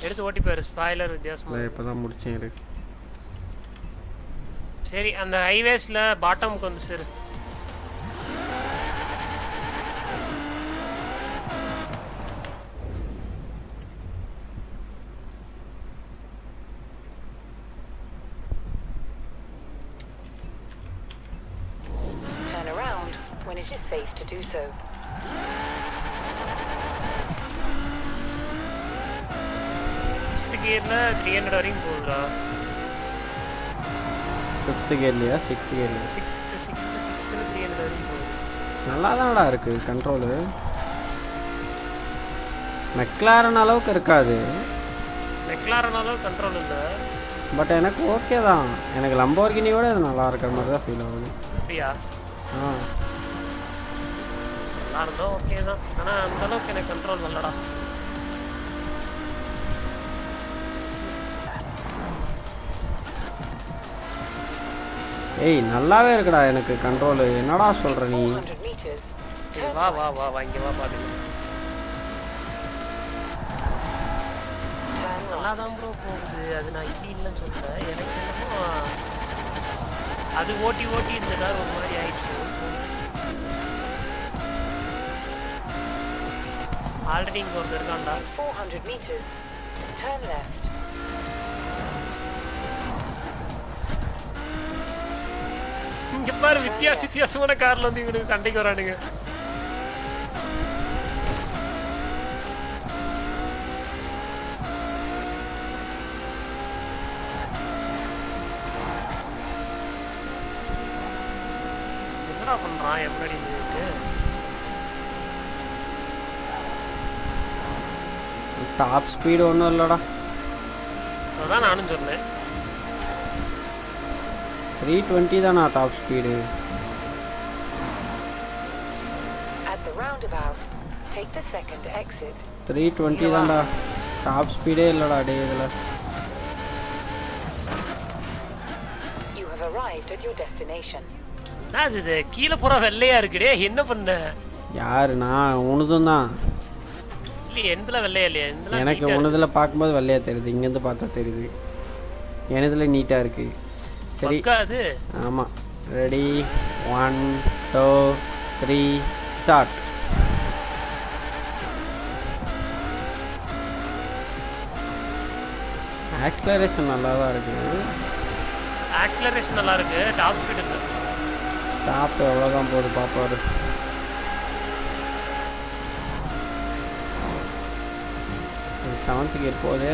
எடுத்து ஓட்டி பாரு. ஸ்பாய்லர் வித்தியாசமா இப்போதான் முடிச்சேன் இருக்கு. சரி அந்த ஹைவேஸ்ல பாட்டமுக்கு வந்து சேரு. It is safe to do so. Fifth gearல 300 வரையும் போகுதுடா. Fifth கியர்லையா sixth கியர்லையா? சிக்ஸ்த்தில் 300 வரையும் போகுது. நல்லா தான்டா இருக்கு கண்ட்ரோலு. மெக்லாரன் அளவுக்கு இருக்காது. மெக்லாரன் அளவுக்கு கண்ட்ரோல் இல்லை. பட் எனக்கு ஓகே தான். எனக்கு லம்போர்கினியோட இது நல்லா இருக்கிற மாதிரி தான் ஃபீல் ஆகுது. அப்படியா? நல்லா இருந்தோம் ஓகே தான். ஆனால் அந்த அளவுக்கு எனக்கு கண்ட்ரோல் வரலடா. ஏய் நல்லாவே இருக்குடா எனக்கு கண்ட்ரோலு. என்னடா சொல்ற நீ? வா வா வா வா இங்கே வா பாருங்க. நல்லா தான் ப்ரோ போகுது. அது நான் இப்படி இல்லைன்னு சொல்லலை. எனக்கு என்னமோ அது ஓட்டி ஓட்டி இந்த கார் ஒரு மாதிரி ஆயிடுச்சு. ஆல்ரெடி இங்கே ஒருத்தர் இருக்கான்டா. 400 meters. Turn left. இங்க பாரு வித்தியாசமான கார்ல வந்து இவனுக்கு சண்டைக்கு வரானுங்க. என்னடா பண்றான் எப்படி இருக்கு டாப் ஸ்பீடு ஒன்றும் இல்லைடா. அதான் நானும் சொன்னேன் 320 தானா top speed. At the roundabout, take the second exit. 320 தான்டா டாப் ஸ்பீடே இல்லைடா டே இதில். You have arrived at your destination. இது கீழே பூரா வெள்ளையா இருக்குடே, என்ன பண்ண? யாரு நான் உனதும் தான். இல்லையே எந்தல வெள்ளையா இல்லையா? எனக்கு உனதில் பார்க்கும்போது வெள்ளையா தெரியுது, இங்கேருந்து பார்த்தா தெரியுது. எனதில் நீட்டாக இருக்கு. சரி அது ஆமாம். Ready 1 2 3 start. ஆக்ஸலரேஷன் நல்லா தான் இருக்குது. ஆக்ஸலரேஷன் நல்லா இருக்கு, டாப் ஸ்பீடு இல்லை. டாப் எவ்வளோதான் போகுது பாப்பாரு. செவன்த் கியர் போகுது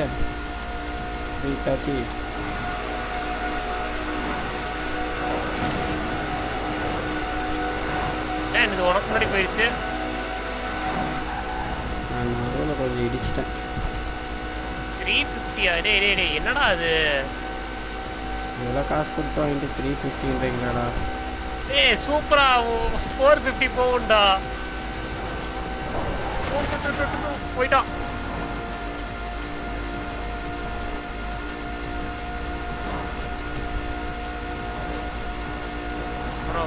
330. இது உனக்கு முன்னாடி போயிடுச்சு. நான் நடுவில் கொஞ்சம் இடிச்சிட்டேன். 350 டே டே டே என்னடா அது? எவ்வளோ காசு கொடுத்து வாங்கிட்டு 350ன்றீங்களாடா? ஏய் சூப்பரா 450 போகும்டா. போயிட்டான்.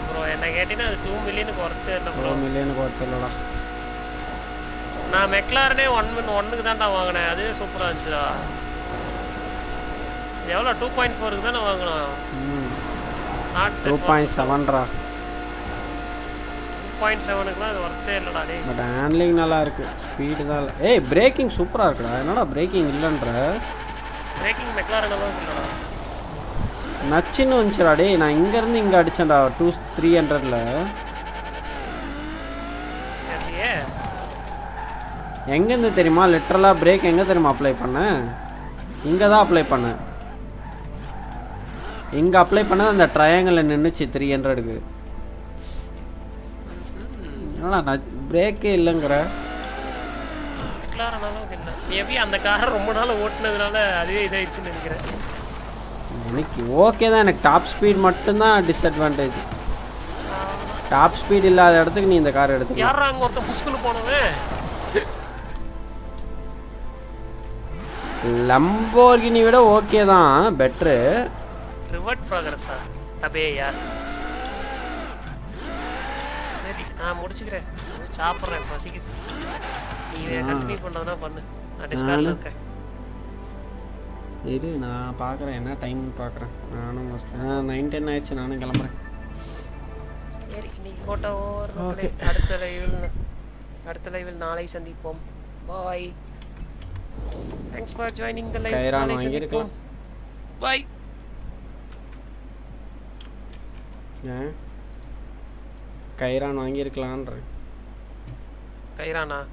ப்ரோ என்ன கேட்டீங்கன்னா அது 2 மில்லியனுக்கு ஒர்த்து இல்லை ப்ரோ. 2 மில்லியனுக்கு ஒர்த்து இல்லைடா. நான் மெக்லாரனே 1க்கு தான்டா வாங்கினேன், அதுவே சூப்பராக இருந்துச்சுடா. எவ்வளோ 2.4க்கு தானே வாங்கினோம். 2.7ன்றா. 2.7க்குலாம் அது ஒர்த்தே இல்லைடா டே. பட் ஹேண்ட்லிங் நல்லா இருக்கு, ஸ்பீடு தான் இல்லை. ஏய் பிரேக்கிங் சூப்பராக இருக்குடா. என்னடா பிரேக்கிங் இல்லைன்ற? பிரேக்கிங் மெக்லாரன் அளவுக்கு இல்லைடா. நச்சுன்னு வந்துச்சுடா டே. நான் இங்கேருந்து இங்கே அடித்தேன்டா 300ல். எங்கேருந்து தெரியுமா? லிட்டரலாக பிரேக் எங்கே தெரியுமா அப்ளை பண்ணேன்? இங்கே தான் அப்ளை பண்ணேன். இங்கே அப்ளை பண்ணது அந்த ட்ரையாங்கிளில் நின்றுச்சு 300க்கு. என்னடா நான் பிரேக்கே இல்லைங்கிற? மேபி அந்த காரை ரொம்ப நாள் ஓட்டுனதுனால அதுவே இதாயிடுச்சுன்னு நினைக்கிறேன். எனக்கு ஓகே தான். எனக்கு டாப் ஸ்பீட் மட்டும்தான் டிஸ்அட்வான்டேஜ். டாப் ஸ்பீட் இல்லாத இடத்துக்கு நீ இந்த கார் எடுத்து. யாரா அங்கே ஒருத்தன் புஷ்குன்னு போனவன்? லம்போர்கினி விட ஓகே தான், பெட்ரு. ரிவர்ட் ப்ராக்ரஸா? அபே யார். சரி நான் முடிச்சுக்கிறேன், சாப்பிட்றேன், பசிக்குது. நீ கண்டினியூ பண்ணுறதுனா பண்ணு, நான் டிஸ்கார்டில் இருக்கேன். இரு நான் பார்க்குறேன் என்ன டைம் பார்க்குறேன். நானும் 9:10 ஆயிடுச்சு, நானும் கிளம்புறேன். சரி இன்னைக்கு ஃபோட்டோ ஓவர். அடுத்த லைவில் நாளை சந்திப்போம். பாய். Thanks for joining the live. கைரான் வாங்கியிருக்கலாம். Bye. கைரான் வாங்கியிருக்கலான்ற. Kairana?